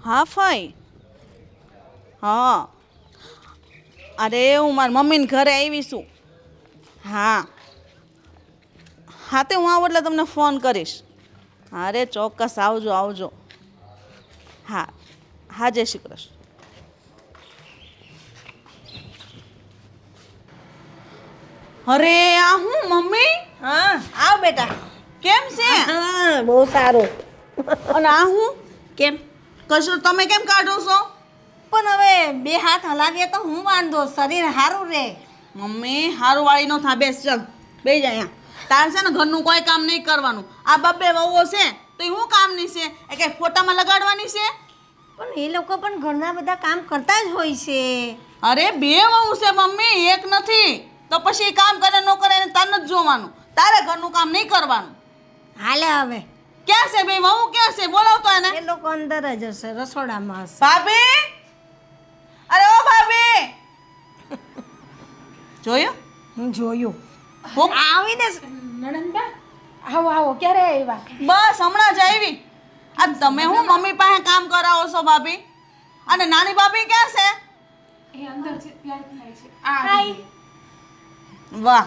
હા ફાઈ. હા અરે હું મારી મમ્મીને ઘરે આવી છું. હા હા તે હું આવું એટલે તમને ફોન કરીશ. અરે ચોક્કસ આવજો આવજો. હા હા જય શ્રી કૃષ્ણ. અરે આ હું મમ્મી હા આવ બેટા. કેમ છે? હા બહુ સારું. અને આ હું કેમ? કશું તમે કેમ કાઢો છો? પણ હવે બે હાથ હલાવીએ તો હું વાંધો, શરીર સારું રે. મમ્મી હારું વાળી નો થા, બેસ ચાલ બેસી જા અહીંયા. તાર છે ને ઘરનું કોઈ કામ નહીં કરવાનું. આ બબ્બે વહુઓ છે તો એ શું કામની છે? એ કઈ ફોટામાં લગાડવાની છે? પણ એ લોકો પણ ઘરના બધા કામ કરતા જ હોય છે. અરે બે વહુ છે મમ્મી, એક નથી. તો પછી કામ કરે ન કરે એને તાર નથી જોવાનું. તારે ઘરનું કામ નહીં કરવાનું. હાલે હવે ક્યાં છે બે વહુ? ક્યાં છે? બોલાવતો એને. એ લોકો અંદર જ હશે, રસોડામાં હશે. ભાભી, અરે ઓ ભાભી, જોયું? હું જોયું. હું આવીને નણંદબા આવો આવો, ક્યારે આવ્યા? બસ હમણાં જ આવી. આ તમે હું મમ્મી પાસે કામ કરાવો છો ભાભી? અને નાની ભાભી ક્યાં છે? એ અંદર છે, ત્યાં થાય છે. હાય. વાહ.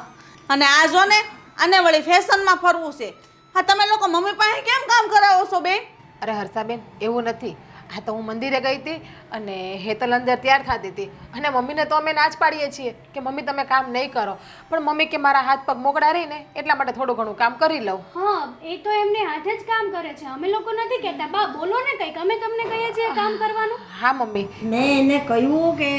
અને આ જો ને, આને વળી ફેશનમાં ફરવું છે. હા તમે લોકો મમ્મી પાસે કેમ કામ કરાવો છો બે? અરે હર્ષાબેન, એવું નથી. આ તો હું મંદિરે ગઈ હતી અને હેતલ અંદર તૈયાર થતી હતી અને મમ્મીને તો અમે ના જ પાડીએ છીએ કે મમ્મી તમે કામ નહીં કરો, પણ મમ્મી કે મારા હાથ પગ મોકળા રહીને એટલા માટે થોડું ઘણું કામ કરી લઉં. હા, એ તો એમને હાથે જ કામ કરે છે. અમે લોકો નથી કહેતા. બા બોલો ને કંઈક, અમે તમને કહીએ છીએ કામ કરવાનું. હા મમ્મી. મેં એને કહ્યું કે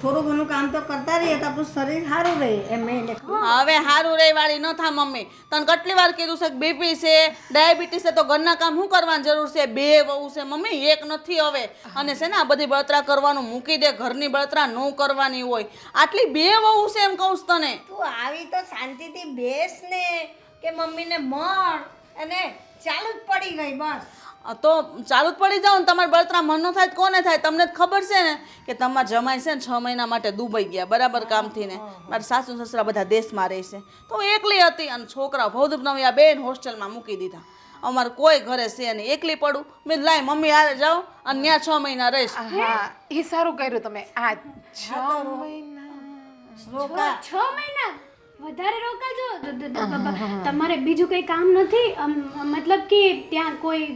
થોડું ઘણું કામ તો કરતા રહીએ તો આપણું શરીર સારું રહે એમ મેં એને કહ્યું. હવે હારું રે વાળી ન થા મમ્મી. તને કેટલી વાર કીધું છે કે બીપી છે, ડાયાબિટીસ છે, તો ઘરના કામ શું કરવાની જરૂર છે? બે વહુ છે મમ્મી, એક નથી હવે. અને છે ને આ બધી બળતરા કરવાનું મૂકી દે, ઘરની બળતરા ન કરવાની હોય. આટલી બે વહુ છે એમ કહું છું તને. તું આવી તો શાંતિથી બેસ ને કે મમ્મીને મળ, અને ચાલુ જ પડી ગઈ બસ. તો ચાલુ જ પડી જાવ ને. તમારે બળતરા મન ન થાય તો કોને થાય? તમને જ ખબર છે ને કે તમારા જમાઈ છે ને 6 મહિના માટે દુબઈ ગયા બરાબર કામથી ને. મારા સાસુ સસરા બધા દેશમાં રહે છે, તો હું એકલી હતી અને છોકરા ભૌદૂપ નવી બેન હોસ્ટેલમાં મૂકી દીધા. અમારે કોઈ ઘરે છે નહીં, એકલી પડું. મેં લાય મમ્મી હારે જાઓ અને ત્યાં 6 મહિના રહીશ. હા, એ સારું કર્યું તમે. આ 6 મહિના. રોકા 6 મહિના વધારે રોકાજો. તમારે બીજું કંઈ કામ નથી? મતલબ કે ત્યાં કોઈ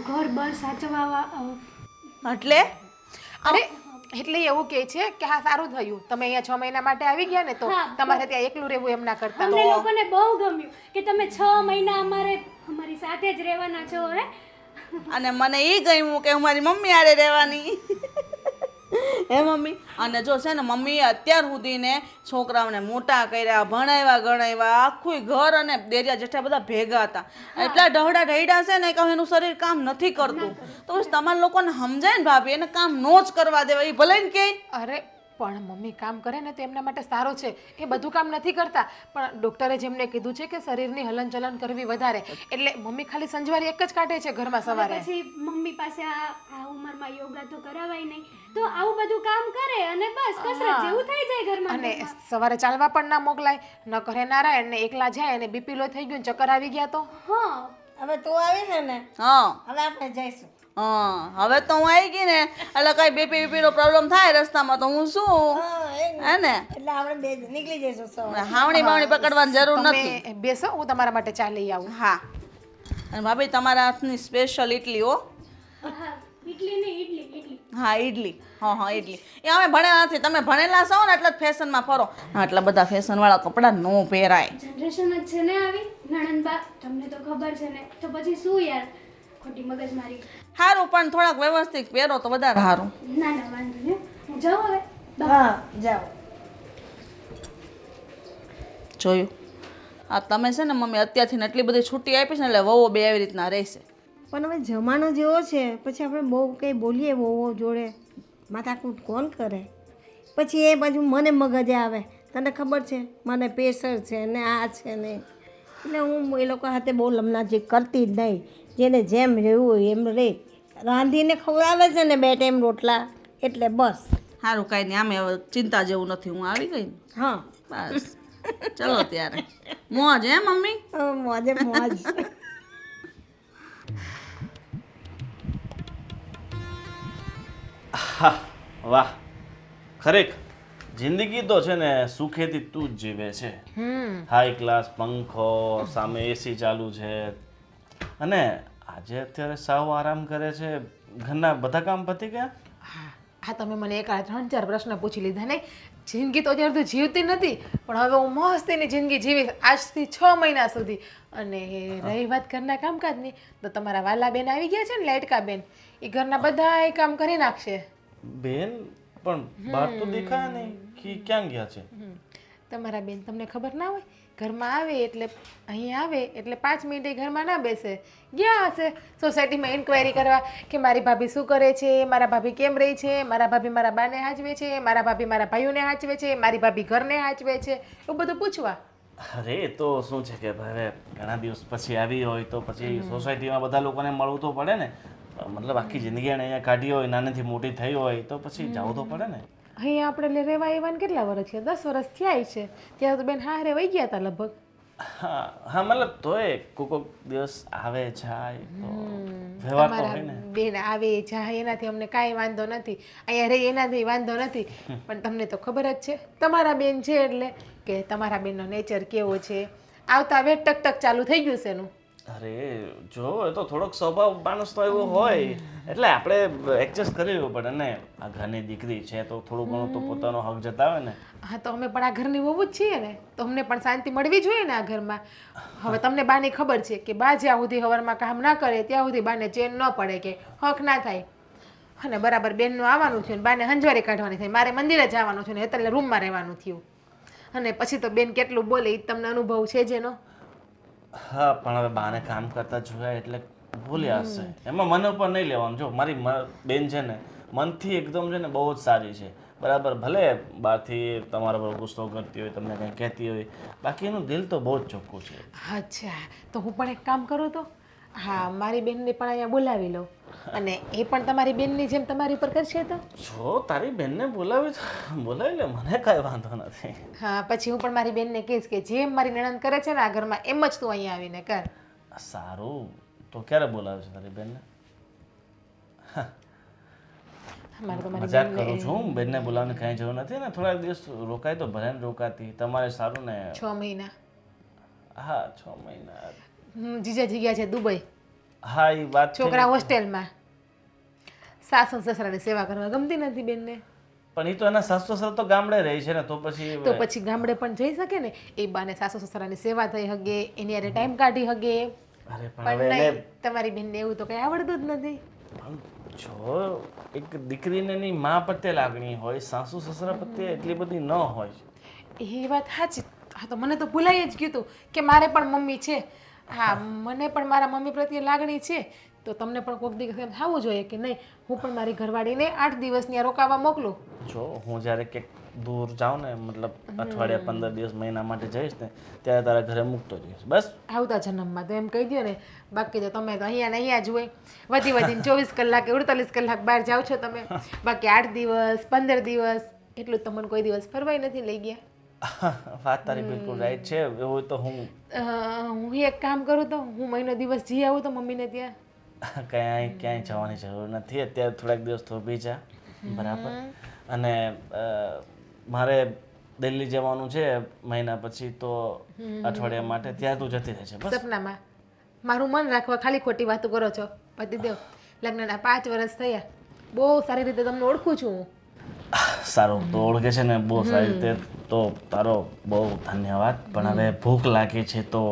ઘર બર સાચવવા? એટલે અરે એટલે એવું કહે છે કે હા સારું થયું તમે અહીંયા 6 મહિના માટે આવી ગયા ને, તો હા, તમારે ત્યાં એકલું રહેવું એમ ના કરતા. અમને લોકોને બહુ ગમ્યું કે તમે 6 મહિના અમારી સાથે જ રહેવાના છો. હે, અને મને એ ગમ્યું કે હું મારી મમ્મી હારે રહેવાની. હે મમ્મી. અને જો છે ને મમ્મીએ અત્યાર સુધીને છોકરાઓને મોટા કર્યા, ભણાવ્યા ગણાવ્યા, આખું ઘર અને દેરિયા જેઠા બધા ભેગા હતા. એટલા ઢહડા ઢૈડા છે ને કે એનું શરીર કામ નથી કરતું. તો પછી તમારા લોકોને સમજાય ને ભાભી, એને કામ નો જ કરવા દેવા. એ ભલે ને કે અરે પણ મમ્મી કામ કરે ને તો એમના માટે સારું છે. એ બધું કામ નથી કરતા, પણ ડૉક્ટરે જેમને કીધું છે કે શરીરની હલનચલન કરવી વધારે, એટલે મમ્મી ખાલી સંજવારી એક જ કાઢે છે ઘરમાં સવારે. પછી મમ્મી પાસે આ ઉંમરમાં યોગા તો કરાવાય નહીં, તો આવું બધું કામ કરે અને બસ કસરત જેવું થઈ જાય ઘરમાં. અને સવારે ચાલવા પણ ના મોકલાય, ન કરે નારાયણ ને એકલા જાય અને બીપી લો થઈ ગયું, ચક્કર આવી ગયા તો. હા, હવે તું આવીને ને હા હવે આપણે જઈશું. હા હવે તો હું આવી ગઈ ને એટલે કઈ બીપી નો પ્રોબ્લેમ થાય રસ્તામાં તો હું શું હે ને એટલે આપણે બે નીકળી જઈશું સવારે. હાવણી બાવણી પકડવાની જરૂર નથી. તમે બેસો, હું તમારા માટે ચા લઈ આવું. હા અને ભાભી તમારા હાથની સ્પેશિયલ ઇડલી હો. હા, ઇડલી નહીં, ઇડલી. હા ઇડલી. હા ઇડલી. એ અમે ભણેલા નથી, તમે ભણેલા છો ને એટલે જ ફેશનમાં ફરો. આટલા બધા ફેશનવાળા કપડાં નો પહેરાય. જનરેશન જ છે ને આવી. નણંદબા તમને તો ખબર છે ને, તો પછી શું યાર ખોટી મગજમારી. સારું પણ થોડાક વ્યવસ્થિત પહેરો તો વધારે સારું. ના ના વાંધો નહીં, હું જાઉં હવે. હા જાઓ. જોયું આ તમે છે ને મમ્મી અત્યારથી ને એટલી બધી છૂટી આપી છે ને એટલે વહુઓ બે આવી રીતના રહેશે. પણ હવે જમાનો જેવો છે, પછી આપણે બહુ કંઈ બોલીએ બહુ જોડે માથાકૂટ કોણ કરે? પછી એ બાજુ મને મગજે આવે. તને ખબર છે મને પ્રેશર છે ને આ છે ને, એટલે હું એ લોકો સાથે બહુ લમણાજી કરતી જ નહીં. જેને જેમ રહેવું હોય એમ રહે. રાંધીને ખવડાવે છે ને 2 ટાઈમ રોટલા, એટલે બસ. સારું કાંઈ નહીં, આમે હવે ચિંતા જેવું નથી. હું આવી ગઈ ને હા બસ. ચલો ત્યારે મોજ હે મમ્મી. મોજે મોજ. હા વાહ ખરેખર જિંદગી તો છે ને સુખેથી તું જ જીવે છે. હાઈ ક્લાસ પંખો સામે એસી ચાલુ છે અને આજે અત્યારે સાવ આરામ કરે છે. ઘરના બધા કામ પતી ગયા. હા તમે મને એક 3-4 પ્રશ્ન પૂછી લીધા ને. જિંદગી તો અત્યારે તો જીવતી નથી પણ હવે હું મસ્તીની જિંદગી જીવીશ આજથી 6 મહિના સુધી. અને રહી વાત ઘરના કામકાજની તો તમારા વાલા બેન આવી ગયા છે ને લાઇટકા બેન એ ઘરના બધા કામ કરી નાખશે. બેન પણ બહાર તો દેખાયા નહીં કે ક્યાં ગયા છે. તમારા બેન તમને ખબર ના હોય ઘરમાં આવે એટલે અહીંયા આવે એટલે 5 મિનિટે ઘરમાં ના બેસે. ગયા હશે સોસાયટીમાં ઇન્ક્વાયરી કરવા કે મારી ભાભી શું કરે છે, મારા ભાભી કેમ રહી છે, મારા ભાભી મારા બાને હાચવે છે, મારા ભાભી મારા ભાઈઓને હાચવે છે, મારી ભાભી ઘરને હાચવે છે, એવું બધું પૂછવા. અરે તો શું છે કે હવે ઘણા દિવસ પછી આવી હોય તો પછી સોસાયટીમાં બધા લોકોને મળવું તો પડે ને. મતલબ આખી જિંદગી એને અહીંયા કાઢી હોય નાનેથી મોટી થઈ હોય તો પછી જવું તો પડે ને. અહીંયા આપણે રહેવા આવ્યા કેટલા વર્ષ છે? 10 વર્ષ થયા છે. ત્યાં તો બેન હારે વહી ગયા હતા લગભગ. હા હા મતલબ તોય કોક દિવસ આવે જાય તો વ્યવહાર તો હોય ને. બેન આવે જાય એનાથી અમને કાંઈ વાંધો નથી, અહીંયા રહી એનાથી વાંધો નથી. પણ તમને તો ખબર જ છે તમારા બેન છે એટલે કે તમારા બેનનો નેચર કેવો છે. આવતા વેટ ટક ટક ચાલુ થઈ ગયું છે એનું. અરે જો એ તો થોડોક સ્વભાવ માણસ તો એવો હોય એટલે આપણે એડજસ્ટ કરી લેવું પડે ને. આ ઘરની દીકરી છે તો થોડું ઘણું તો પોતાનો હક જતાવે ને. હા તો અમે પણ આ ઘરની વહુ જ છીએ ને તો અમને પણ શાંતિ મળવી જોઈએ ને આ ઘરમાં. હવે તમને બાની ખબર છે કે બા જ્યાં સુધી હવારમાં કામ ના કરે ત્યાં સુધી બાને ચેન ન પડે કે હક ના થાય. અને બરાબર બેનનું આવવાનું થયું ને બાને હંજવારી કાઢવાની થઈ. મારે મંદિરે જવાનું છે ને એટલે રૂમમાં રહેવાનું થયું. અને પછી તો બેન કેટલું બોલે એ તમને અનુભવ છે જેનો. હા પણ હવે બાને કામ કરતા જોયા એટલે ભૂલ્યા હશે. એમાં મને ઉપર નહીં લેવાનું. જો મારી બેન છે ને મનથી એકદમ છે ને બહુ જ સારી છે બરાબર. ભલે બહારથી તમારા પર ગુસ્સો કરતી હોય તમને કંઈ કહેતી હોય બાકી એનું દિલ તો બહુ જ ચોખ્ખું છે. અચ્છા તો હું પણ એક કામ કરું તો હા મારી બેનને પણ અહીંયા બોલાવી લઉં અને એ પણ તમારી બેનની જેમ તમારી ઉપર કરશે તો. જો તારી બેનને બોલાવી લે મને કાંઈ વાંધો નથી. હા પછી હું પણ મારી બેનને કહીશ કે જેમ મારી નણંદ કરે છે ને આ ઘરમાં એમ જ તું અહીંયા આવીને કર. સારું તો ક્યારે બોલાવે છે તારી બેનને? મારે તો મારી મજાક કરું છું. બેનને બોલાવવાની કાંઈ જરૂર નથી ને. થોડાક દિવસ રોકાય તો ભલે ને રોકાતી તમારે સારું ને. 6 મહિના. હા 6 મહિના. જીજાજી ગયા છે દુબઈ. હા એ વાત છે. છોકરા હોસ્ટેલમાં. સાસુ સસરાની સેવા કરવા ગમતી નથી બેનને. પણ એ તો એના સાસુ સસરા તો ગામડે રહે છે ને તો પછી ગામડે પણ જઈ શકે ને. એ બાને સાસુ સસરાની સેવા થઈ હગે એની હારે ટાઈમ કાઢી હગે. અરે પણ નહીં તમારી બેનને એવું તો કઈ આવડતું જ નથી. જો એક દીકરીને એની મા પ્રત્યે લાગણી હોય સાસુ સસરા પ્રત્યે એટલી બધી ન હોય. એ વાત સાચી. હા તો મને તો ભૂલાઈ જ ગયું હતું કે મારે પણ મમ્મી છે. હા મને પણ મારા મમ્મી પ્રત્યે લાગણી છે તો તમને પણ કોઈક દિવસ એમ થવું જોઈએ કે નહીં હું પણ મારી ઘરવાળીને 8 દિવસ ત્યાં રોકાવા મોકલું. જો હું જ્યારે ક્યાંક દૂર જાઉં ને મતલબ અઠવાડિયા 15 દિવસ મહિના માટે જઈશ ને ત્યારે તારા ઘરે મૂકતો જઈશ બસ. આવતા જન્મમાં તો એમ કહી દો ને. બાકી તો તમે તો અહીંયા ને અહીંયા જ હોય. વધીને 24 કલાક 48 કલાક બહાર જાઓ છો તમે. બાકી 8 દિવસ 15 દિવસ એટલું જ તમને કોઈ દિવસ ફરવાય નથી લઈ ગયા. વાત તારી બિલકુલ રાઈટ છે. એવું તો હું એક કામ કરું તો હું મહિનો દિવસ જઈ આવું તો મમ્મીને ત્યાં. ક્યાંય જવાની જરૂર નથી અત્યારે. થોડાક દિવસ તો બીજા બરાબર. અને મારે દિલ્હી જવાનું છે મહિના પછી તો અઠવાડિયા માટે. ત્યાં તું જતી રહેશે બસ. સપનામાં મારું મન રાખવા ખાલી ખોટી વાતો કરો છો. પતિદેવ લગ્નના 5 વર્ષ થયા. બહુ સારી રીતે તમને ઓળખું છું હું. સારું તો ઓળખે છે ને બહુ સારી રીતે તો તારો બહુ ધન્યવાદ. પણ હવે ભૂખ લાગી છે તો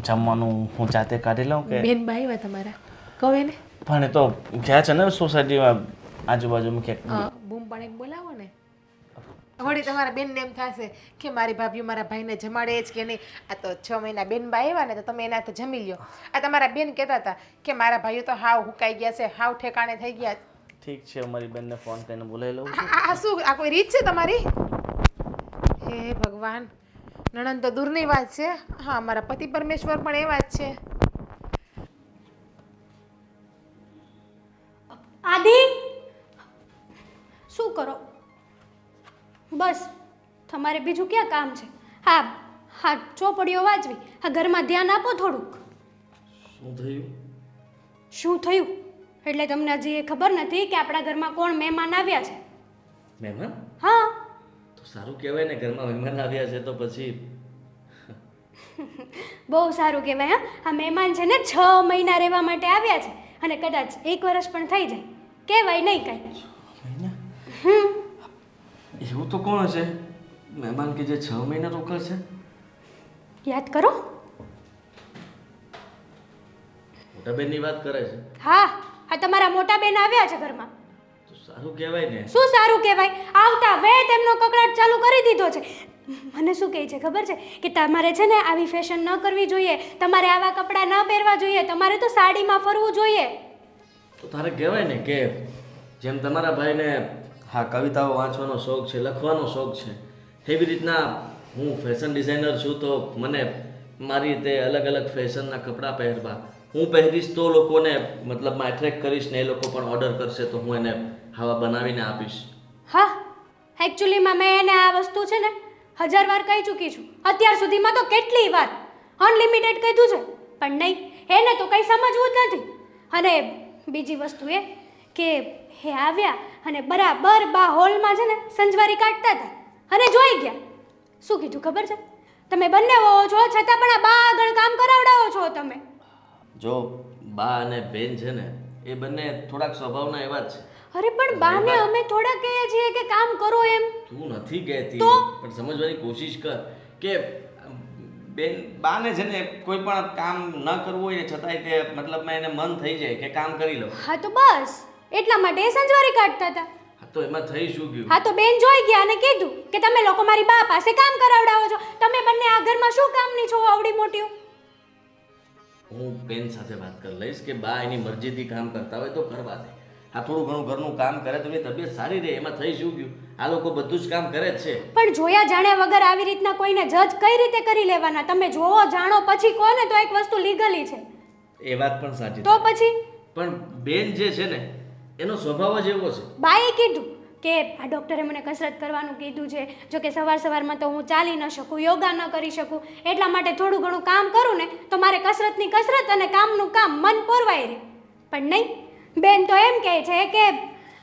જમવાનું હું જાતે કાઢી લઉં કે? બેન ભાઈ હોય તમારા કહે ને. પણ એ તો ગયા છે ને સોસાયટીમાં આજુબાજુમાં ક્યાંક. બૂમ પાડીને બોલાવો ને. વળી તમારા બેનને એમ થશે કે મારી ભાભીઓ મારા ભાઈને જમાડે જ કે નહીં. આ તો 6 મહિના બેન બા આવ્યા ને તો તમે એના હાથે જમી લ્યો. આ તમારા બેન કહેતા હતા કે મારા ભાઈઓ તો હાવ હુકાઈ ગયા છે હાવ ઠેકાણે થઈ ગયા. ઠીક છે મારી બેનને ફોન કરીને બોલાવી લઉં. આ શું આ કોઈ રીત છે તમારી? હે ભગવાન નણંદ તો દૂરની વાત છે. હા મારા પતિ પરમેશ્વર પણ એવા જ છે. આદિ શું કરો? બસ તમારે બીજું ક્યાં કામ છે? હા હા ચોપડીઓ વાંચવી. હા ઘરમાં ધ્યાન આપો થોડુંક. શું થયું? શું થયું? એટલે તમને હજી એ ખબર નથી કે આપણા ઘરમાં કોણ મહેમાન આવ્યા છે. મહેમાન હા, તો સારું કહેવાય ને, ઘરમાં મહેમાન આવ્યા છે તો પછી. બહુ સારું કહેવાય. હા, આ મહેમાન છે ને 6 મહિના રહેવા માટે આવ્યા છે અને કદાચ 1 વર્ષ પણ થઈ જાય, કહેવાય નહીં કાંઈ. એવું તો કોણ હશે મહેમાન કે જે 6 મહિના રોકાશે? યાદ કરો. મોટા બેનની વાત કરે છે? હા, આ તમારા મોટા બેન આવ્યા છે ઘરમાં. તો સારું કહેવાય ને. શું સારું કહેવાય? આવતા વેત એમનો કકડાટ ચાલુ કરી દીધો છે. મને શું કહે છે ખબર છે કે તમારે છે ને આવી ફેશન ન કરવી જોઈએ, તમારે આવા કપડાં ન પહેરવા જોઈએ, તમારે તો સાડીમાં ફરવું જોઈએ. તો તારે કહેવાય ને કે જેમ તમારા ભાઈને હા કવિતાઓ વાંચવાનો શોખ છે, લખવાનો શોખ છે, એવી રીતના હું ફેશન ડિઝાઇનર છું તો મને મારી રીતે અલગ અલગ ફેશનના કપડાં પહેરવા, હું પહેરીશ તો લોકોને મતલબમાં એટ્રેક્ટ કરીશ ને એ લોકો પણ ઓર્ડર કરશે તો હું એને આવા બનાવીને આપીશ. હા, એકચ્યુઅલીમાં મેં એને આ વસ્તુ છે ને 1000 વાર કહી ચૂકી છું. અત્યાર સુધીમાં તો કેટલી વાર અનલિમિટેડ કીધું છે, પણ નહીં, એને તો કંઈ સમજવું જ નથી. અને બીજી વસ્તુ એ કે હે આવ્યા અને બરાબર બા હોલમાં છે ને સંજવારી કાઢતા હતા અને જોઈ ગયા. શું કીધું ખબર છે? તમે બંને હો છો છતાં પણ આ બા આગળ કામ કરાવડાવો છો તમે. જો બા અને બેન છે ને એ બંને થોડાક સ્વભાવના એવા જ છે. અરે પણ બાને અમે થોડા કહીએ છીએ કે કામ કરો એમ. તું નથી કહેતી તો? પણ સમજવાની કોશિશ કર કે બેન બાને છે ને કોઈ પણ કામ ન કરવું હોય ને છતાંય તે મતલબમાં એને મન થઈ જાય કે કામ કરી લો. હા તો બસ એટલા માટે એ સંજવારી કાઢતા હતા. હા તો એમાં થઈ શું ગયું? હા તો બેન જોઈ ગયા અને કીધું કે તમે લોકો મારી બા પાસે કામ કરાવડાવો છો, તમે બંને આ ઘરમાં શું કામની છો આવડી મોટી? હું બેન સાથે વાત કરી લઈશ કે બા એની મરજીથી કામ કરતા હોય તો કરવા દે. આ થોડું ઘણું ઘરનું કામ કરે તો એની તબિયત સારી રહે, એમાં થઈ શું ગયું? આ લોકો બધું જ કામ કરે જ છે. પણ જોયા જાણ્યા વગર આવી રીતના કોઈને જજ કઈ રીતે કરી લેવાના? તમે જોવો જાણો પછી કહો ને તો એક વસ્તુ લીગલી છે. એ વાત પણ સાચી તો પછી પણ બેન જે છે ને એનો સ્વભાવ જ એવો છે. બાએ કીધું કે આ ડૉક્ટરે મને કસરત કરવાનું કીધું છે, જો કે સવારમાં તો હું ચાલી ન શકું, યોગા ન કરી શકું, એટલા માટે થોડું ઘણું કામ કરું ને તો મારે કસરતની કસરત અને કામનું કામ મન પોરવાય રહે. પણ નહીં, બેન તો એમ કહે છે કે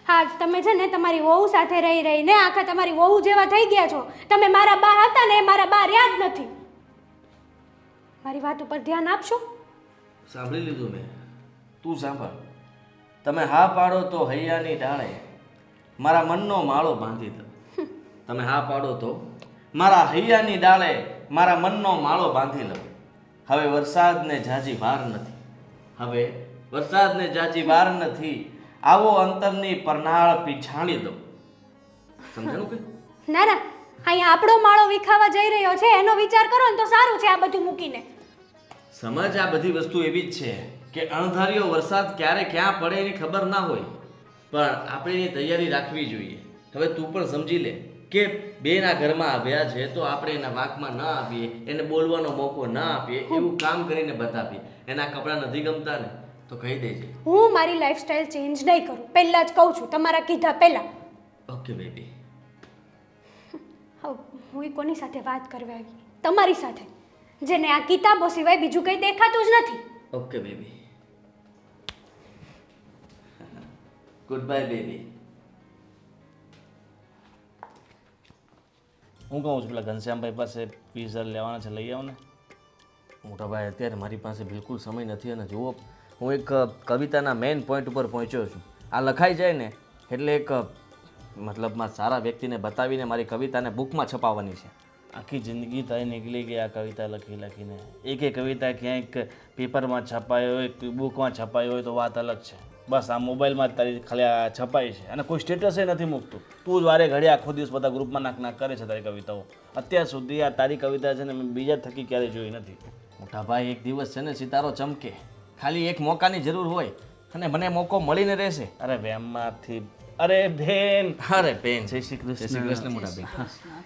હા તમે છે ને તમારી વહુ સાથે રહી રહીને આખા તમારી વહુ જેવા થઈ ગયા છો, તમે મારા બા હતા ને એ મારા બા રહ્યા જ નથી. મારી વાત ઉપર ધ્યાન આપશો? સાંભળી લીધું મેં, તું સાંભળ. તમે હા પાડો તો હૈયાની ડાળે મારા મનનો માળો બાંધી દો. તમે હા પાડો તો મારા હૈયાની ડાળે મારા મનનો માળો બાંધી લો. હવે વરસાદને જાજી વાર નથી, હવે વરસાદને જાજી વાર નથી, આવો અંતરની પરનાળ પીછાણી દો. સમજાણું કે? ના ના, અહીંયા આપણો માળો વિખાવા જઈ રહ્યો છે એનો વિચાર કરો ને તો સારું છે. આ બધું મૂકીને સમજ, આ બધી વસ્તુ એવી જ છે કે અણધાર્યો વરસાદ ક્યારે ક્યાં પડે એની ખબર ના હોય, પણ આપણે એની તૈયારી રાખવી જોઈએ. હવે તું પણ સમજી લે કે બેના ઘરમાં આવ્યા છે તો આપણે એના વાંકમાં ન આવીએ, એને બોલવાનો મોકો ના આપીએ, એવું કામ કરીને બતાવીએ. એના કપડાં નથી ગમતા ને તો કહી દેજે. હું મારી લાઈફસ્ટાઈલ ચેન્જ નહીં કરું, પહેલાં જ કહું છું, તમારા કીધા પહેલાં. Okay baby. હવે હું કોની સાથે વાત કરવા આવી? તમારી સાથે, જેને આ કિતાબો સિવાય બીજું કંઈ દેખાતું જ નથી. Okay baby. Good bye baby. હું કહું છું પેલા ઘનશ્યામભાઈ પાસે પીઝર લેવાના છે, લઈ આવો ને. મોટા ભાઈ અત્યારે મારી પાસે બિલકુલ સમય નથી અને જુઓ હું એક કવિતાના મેઇન પોઈન્ટ ઉપર પહોંચ્યો છું. આ લખાઈ જાય ને એટલે એક મતલબમાં સારા વ્યક્તિને બતાવીને મારી કવિતાને બુકમાં છપાવવાની છે. આખી જિંદગી તારી નીકળી ગઈ આ કવિતા લખીને. એક કવિતા ક્યાંક પેપરમાં છપાયો હોય, બુકમાં છપાયો હોય તો વાત અલગ છે. બસ આ મોબાઈલમાં જ તારી ખાલી આ છપાઈ છે અને કોઈ સ્ટેટસે નથી મૂકતું. તું જ વારે ઘડી આખો દિવસ બધા ગ્રુપમાં નાક કરે છે તારી કવિતાઓ. અત્યાર સુધી આ તારી કવિતા છે ને મેં બીજા થકી ક્યારેય જોઈ નથી. મોટા ભાઈ, એક દિવસ છે ને સિતારો ચમકે, ખાલી એક મોકાની જરૂર હોય અને મને મોકો મળીને રહેશે. અરે વેમમાંથી અરે બેન, અરે બેન, જય શ્રી કૃષ્ણ મોટા બેન.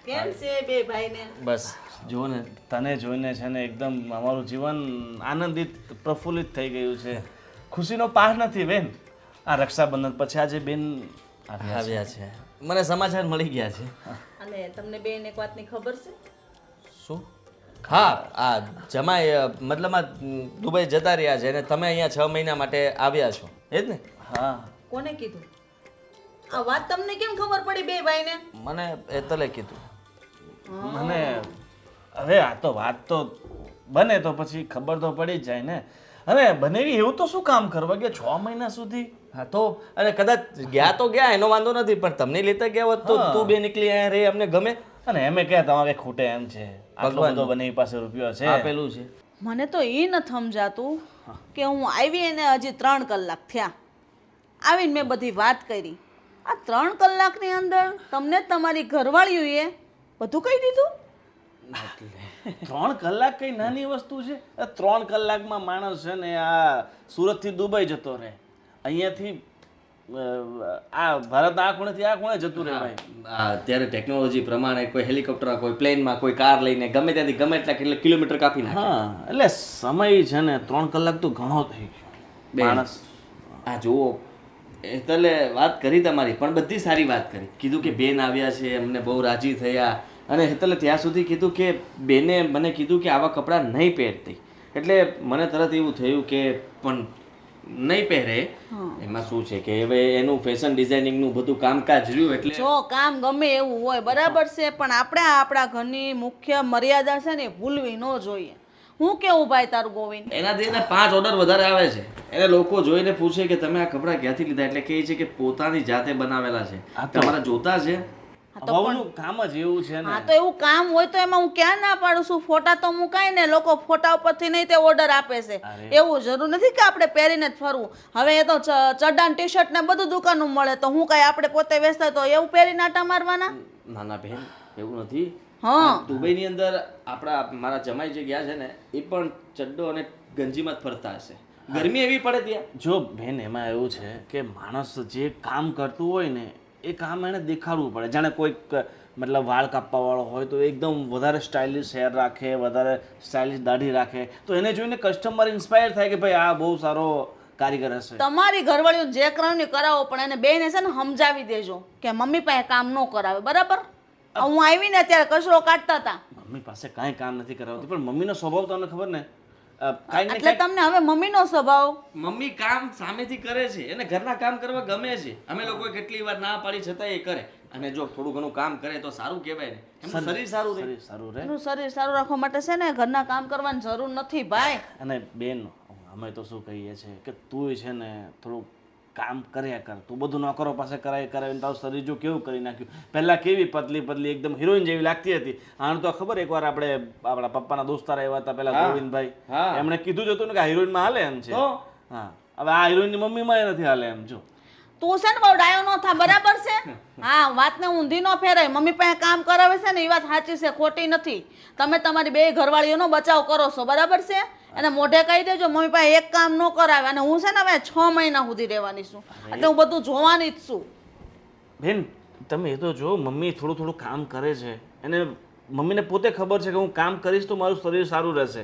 કેમ છે બે ભાઈને? બસ જુઓ ને, તને જોઈને છે ને એકદમ અમારું જીવન આનંદિત પ્રફુલ્લિત થઈ ગયું છે. ખુશીનો પાર નથી બેન. આ રક્ષાબંધન પછી આજે બેન આવ્યા છે, મને સમાચાર મળી ગયા છે. અને તમને બેન એક વાતની ખબર છે? શું? હા, આ જમાઈ મતલબમાં દુબઈ જતા રહ્યા છે અને તમે અહીંયા 6 મહિના માટે આવ્યા છો, એ જ ને? હા કોને કીધું આ વાત? તમને કેમ ખબર પડી બે ભાઈને? મને હેતલે કીધું. મને હવે આ તો વાત તો બને તો પછી ખબર તો પડી જ જાય ને. અને બનેવી એવું તો શું કામ કરવા ગયા 6 મહિના સુધી? હા તો અને કદાચ ગયા તો ગયા એનો વાંધો નથી, પણ તમને લેતા ગયા હોત તો તું બે નીકળી અહીંયા રે અમને ગમે. અને એમે ક્યાં તમારે ખૂટે એમ છે? આટલો બધો બનેવી પાસે રૂપિયો છે. આપેલું છે. મને તો એ ન સમજાતું કે હું આવી એને હજી 3 કલાક થયા, આવીને મેં બધી વાત કરી. આ 3 કલાકની અંદર તમને તમારી ઘરવાળીઓએ બધું કહી દીધું? 3 કલાક કઈ નાની વસ્તુ છે? 3 કલાકમાં માણસ છે ને આ સુરતથી દુબઈ જતો રહે, અહીંયાથી આ ભારતના આ ખૂણેથી આ ખૂણે જતું રહે ભાઈ. અત્યારે ટેકનોલોજી પ્રમાણે કોઈ હેલિકોપ્ટરમાં, કોઈ પ્લેનમાં, કોઈ કાર લઈને ગમે ત્યાંથી ગમે એટલા કિલોમીટર કાપી નાખે. હા એટલે સમય છે ને 3 કલાક તો ઘણો થઈ ગયો માણસ. આ જુઓ હેતલે વાત કરી તમારી, પણ બધી સારી વાત કરી. કીધું કે બેન આવ્યા છે, અમને બહુ રાજી થયા. અને હેતલે ત્યાં સુધી કીધું કે બેને મને કીધું કે આવા કપડાં નહીં પહેરતી. એટલે મને તરત એવું થયું કે પણ નહીં પહેરે. એમાં શું છે કે હવે એનું ફેશન ડિઝાઇનિંગનું બધું કામકાજ રહ્યું એટલે જો કામ ગમે એવું હોય બરાબર છે, પણ આપણે આપણા ઘરની મુખ્ય મર્યાદા છે ને ભૂલવી ન જોઈએ. હું કેવું ભાઈ તારું ગોવિંદ? એનાથી એને 5 ઓર્ડર વધારે આવે છે. એને લોકો જોઈને પૂછે કે તમે આ કપડાં ક્યાંથી લીધા, એટલે કહે છે કે પોતાની જાતે બનાવેલા છે. તમારા જોતા છે. વહુનું કામ જ એવું છે ને. હા તો એવું કામ હોય તો એમાં હું ક્યાં ના પાડું છું? ફોટા તો મુકાય ને, લોકો ફોટા ઉપરથી નહીં તે ઓર્ડર આપે છે. એવું જરૂર નથી કે આપણે પહેરીને જ ફરવું. હવે એ તો ચડ્ડા ટી શર્ટ ને બધું દુકાનનું મળે, તો હું કઈ આપણે પોતે વેચતા તો એવું પહેરીને આટા મારવાના? નાના બહેન એવું નથી. હા દુબઈની અંદર આપણા મારા જમાઈ જે ગયા છે ને એ પણ ચડ્ડો અને ગંજીમાં જ ફરતા હશે. ગરમી એવી પડે ત્યાં. જો બેન એમાં એવું છે કે માણસ જે કામ કરતું હોય ને એ કામ એને દેખાડવું પડે. જાણે કોઈક મતલબ વાળ કાપવા વાળો હોય તો એકદમ વધારે સ્ટાઇલિશ હેર રાખે, વધારે સ્ટાઇલિશ દાઢી રાખે, તો એને જોઈને કસ્ટમર ઇન્સ્પાયર થાય કે ભાઈ આ બહુ સારો કારીગર હશે. તમારી ઘરવાળીઓ જે કરાવની કરાવો, પણ એને બેને છે ને સમજાવી દેજો કે મમ્મી પાસે કામ ન કરાવે, બરાબર? હું આવીને અત્યારે કચરો કાઢતા હતા. મમ્મી પાસે કાંઈ કામ નથી કરાવતી, પણ મમ્મીનો સ્વભાવ તમને ખબર ને કાંઈ ને એટલે તમને હવે મમ્મીનો સ્વભાવ? મમ્મી કામ સામેથી કરે છે, એને ઘરના કામ કરવા ગમે છે. અમે લોકોએ કેટલી વાર ના પાડી છતાં એ કરે. અને જો થોડું ઘણું કામ કરે તો સારું કહેવાય ને. એમનું શરીર સારું રહે. શરીર સારું રહે. એનું શરીર સારું રાખવા માટે છે ને ઘરના કામ કરવાની જરૂર નથી ભાઈ. અને બેન અમે તો શું કહીએ છીએ કે તું છે ને થોડું કામ કર્યા કર. તું બધું નોકરો પાસે કરાવીને તારું શરીર જો કેવું કરી નાખ્યું. પહેલાં કેવી પતલી પતલી એકદમ હિરોઈન જેવી લાગતી હતી. આને તો ખબર એકવાર આપણે આપણા પપ્પાના દોસ્તાર આવ્યા હતા પેલા ગોવિંદભાઈ, એમણે કીધું જ હતું ને કે આ હિરોઈનમાં હાલે એમ છે. હા હવે આ હિરોઈનની મમ્મીમાં એ નથી હાલે એમ. જો તું છે ને બહુ ડાયો ન થા, બરાબર છે? હા વાતને ઊંધી ન ફેરાય. મમ્મી પાસે કામ કરાવે છે ને એ વાત સાચી છે, ખોટી નથી. તમે તમારી બે ઘરવાળીઓનો બચાવ કરો છો, બરાબર છે? એને મોઢે કહી દેજો મમ્મી પાસે એક કામ ન કરાવે. અને હું છે ને હવે 6 મહિના સુધી રહેવાની છું, એટલે હું બધું જોવાની જ છું. બેન તમે એ તો જો મમ્મી થોડું થોડું કામ કરે છે, એને મમ્મીને પોતે ખબર છે કે હું કામ કરીશ તો મારું શરીર સારું રહેશે.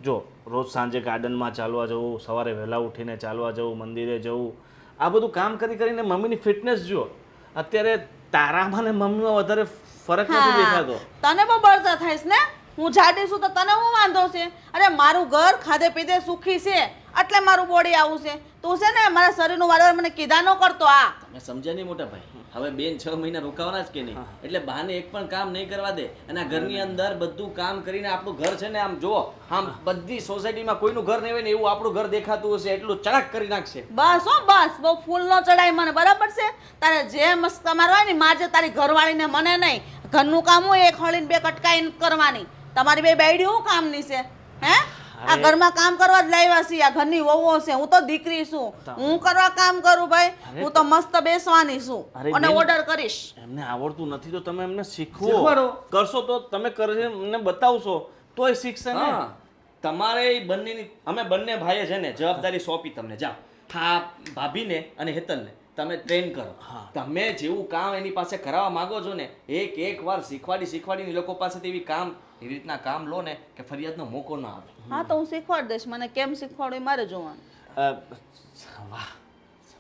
જો રોજ સાંજે ગાર્ડનમાં ચાલવા જવું, સવારે વહેલા ઉઠીને ચાલવા જવું, મંદિરે જવું, આ બધું કામ કરીને મમ્મીની ફિટનેસ જુઓ. અત્યારે તારામાં ને મમ્મીમાં વધારે ફરક નથી દેખાતો. તને બહુ બળતરા થાય ને? હું જાડી છું તો તને શું વાંધો છે? અરે મારું ઘર ખાધે પીધે સુખી છે એટલે મારું બોડી આવું છે. તું છે ને મારા શરીરનું વારવાર મને કીધા ન કરતો. આ તમે સમજ્યા નહીં મોટા ભાઈ. હવે બેન 6 મહિના રોકાવાના જ કે નહીં, એટલે બહાને એક પણ કામ નહીં કરવા દે. અને આ ઘરની અંદર બધું કામ કરીને આપણું ઘર છે ને આમ જુઓ, આમ બધી સોસાયટીમાં કોઈનું ઘર નહીં હોય ને એવું આપણું ઘર દેખાતું હશે એટલું ચડાક કરી નાખશે. બસ હો બસ, બહુ ફૂલ ન ચડાય મને, બરાબર છે? તારે જે મસ્ત તમારું હોય ને માજે તારી ઘરવાળીને, મને નહીં. ઘરનું કામ હોય એક હળીને બે કટકાઈ કરવાની. તમારી બે બાયડી શું કામની છે? હે આ ઘરમાં કામ કરવા જ લાવ્યા છીએ. આ ઘરની વહુઓ છે, હું તો દીકરી છું, હું કરવા કામ કરું ભાઈ. હું તો મસ્ત બેસવાની છું અને ઓર્ડર કરીશ. એમને આવડતું નથી તો તમે એમને શીખવાડો. કરશો તો તમે કરીને એમને બતાવશો તોય શીખશે ને. તમારે બંનેની અમે બંને ભાઈએ છે ને જવાબદારી સોંપી તમને. જાઓ હા ભાભીને અને હેતલને તમે ટ્રેન કરો. તમે જેવું કામ એની પાસે કરાવવા માંગો છો ને એક વાર શીખવાડીને લોકો પાસેથી એવી કામ એવી રીતના કામ લો ને કે ફરિયાદનો મોકો ના આવે. હા તો હું શીખવાડ દઈશ. મને કેમ શીખવાડું એ મારે જોવાનું. વાહ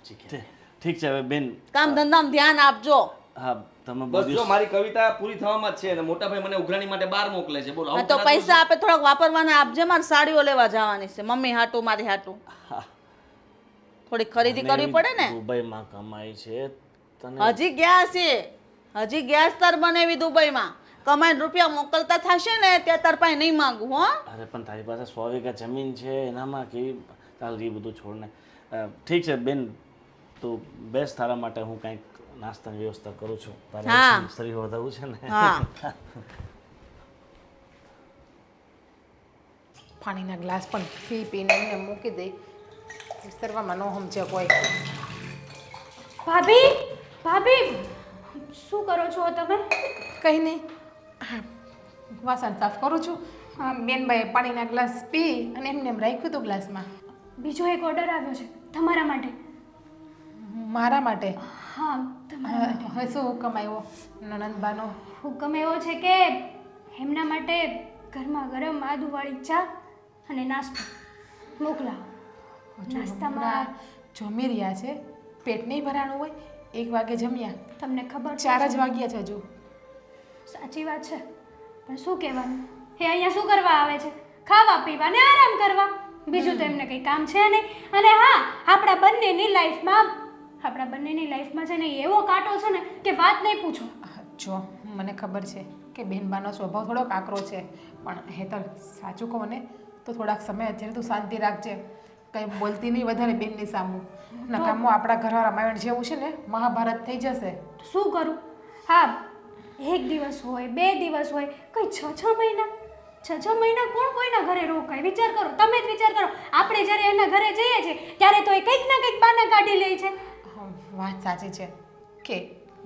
ઠીક છે હવે બેન કામ ધંધામાં ધ્યાન આપજો. હા તમે બસ જો મારી કવિતા પૂરી થવામાં જ છે અને મોટા ભાઈ મને ઉઘરાણી માટે બહાર મોકલે છે. બોલો હા તો પૈસા આપે થોડાક વાપરવાના આપજે. મારે સાડીઓ લેવા જવાની છે મમ્મી હાટું, મારી હાટું. થોડી ખરીદી કરવી પડે ને. દુબઈમાં કમાય છે તને. હજી ગયા છે, હજી ગેસ તાર બનાવી દુબઈમાં. કમાઈને રૂપિયા મોકલતા થશે ને ત્યાં તાર પાસે નહીં માંગુ હો. અરે પણ તારી પાસે 100 વીઘા જમીન છે, એનામાં કેવી ચાલ એ બધું છોડને. ઠીક છે બેન, તું બેસ, તારા માટે હું કંઈક નાસ્તાની વ્યવસ્થા કરું છું. હા. તારે શરીર વધારવું છે ને. હા. પાણીના ગ્લાસ પણ પી પીને એમને મૂકી દઈ. વિસ્તારમાં ન સમજે કોઈ. ભાભી ભાભી શું કરો છો તમે? કંઈ નહીં, હા, વાસણ સાફ કરું છું. હા, બેનબાઈએ પાણીના ગ્લાસ પી અને એમને એમ રાખ્યું હતું ગ્લાસમાં. બીજો એક ઓર્ડર આવ્યો છે તમારા માટે. મારા માટે? હા, તમારા માટે. હવે શું હુકમ આવ્યો નણંદબાનો? હુકમ એવો છે કે એમના માટે ગરમા ગરમ આદુવાળી ચા અને નાસ્તો મોકલાવો. નાસ્તામાં જમી રહ્યા છે, પેટ નહીં ભરાણું હોય. 1 વાગે જમ્યા, તમને ખબર છે 4 જ વાગ્યા છે હજુ. સાચી વાત છે, પણ શું કહેવાનું, એ અહીંયા શું કરવા આવે છે? ખાવા પીવા ને આરામ કરવા, બીજું તો એમને કંઈ કામ છે નહીં. અને હા, આપણા બંનેની લાઈફમાં છે ને એવો કાંટો છે ને કે વાત નહીં પૂછો. જો મને ખબર છે કે બેનબાનો સ્વભાવ થોડો કાકરો છે, પણ હેતલ સાચું કહું ને તો થોડાક સમય અત્યારે તું શાંતિ રાખજે. કંઈ બોલતી નહીં વધારે બેનની સામું. નકામો આપણા ઘરવાળા રામાયણ જેવું છે ને મહાભારત થઈ જશે. તો શું કરું? હા, 1 દિવસ હોય 2 દિવસ હોય, કઈ 6 મહિના 6 મહિના કોણ કોઈના ઘરે રોકાય? વિચાર કરો, તમે જ વિચાર કરો. આપણે જ્યારે એના ઘરે જઈએ છીએ ત્યારે તો એ કંઈક ના કંઈક બહાના કાઢી લે છે. વાત સાચી છે કે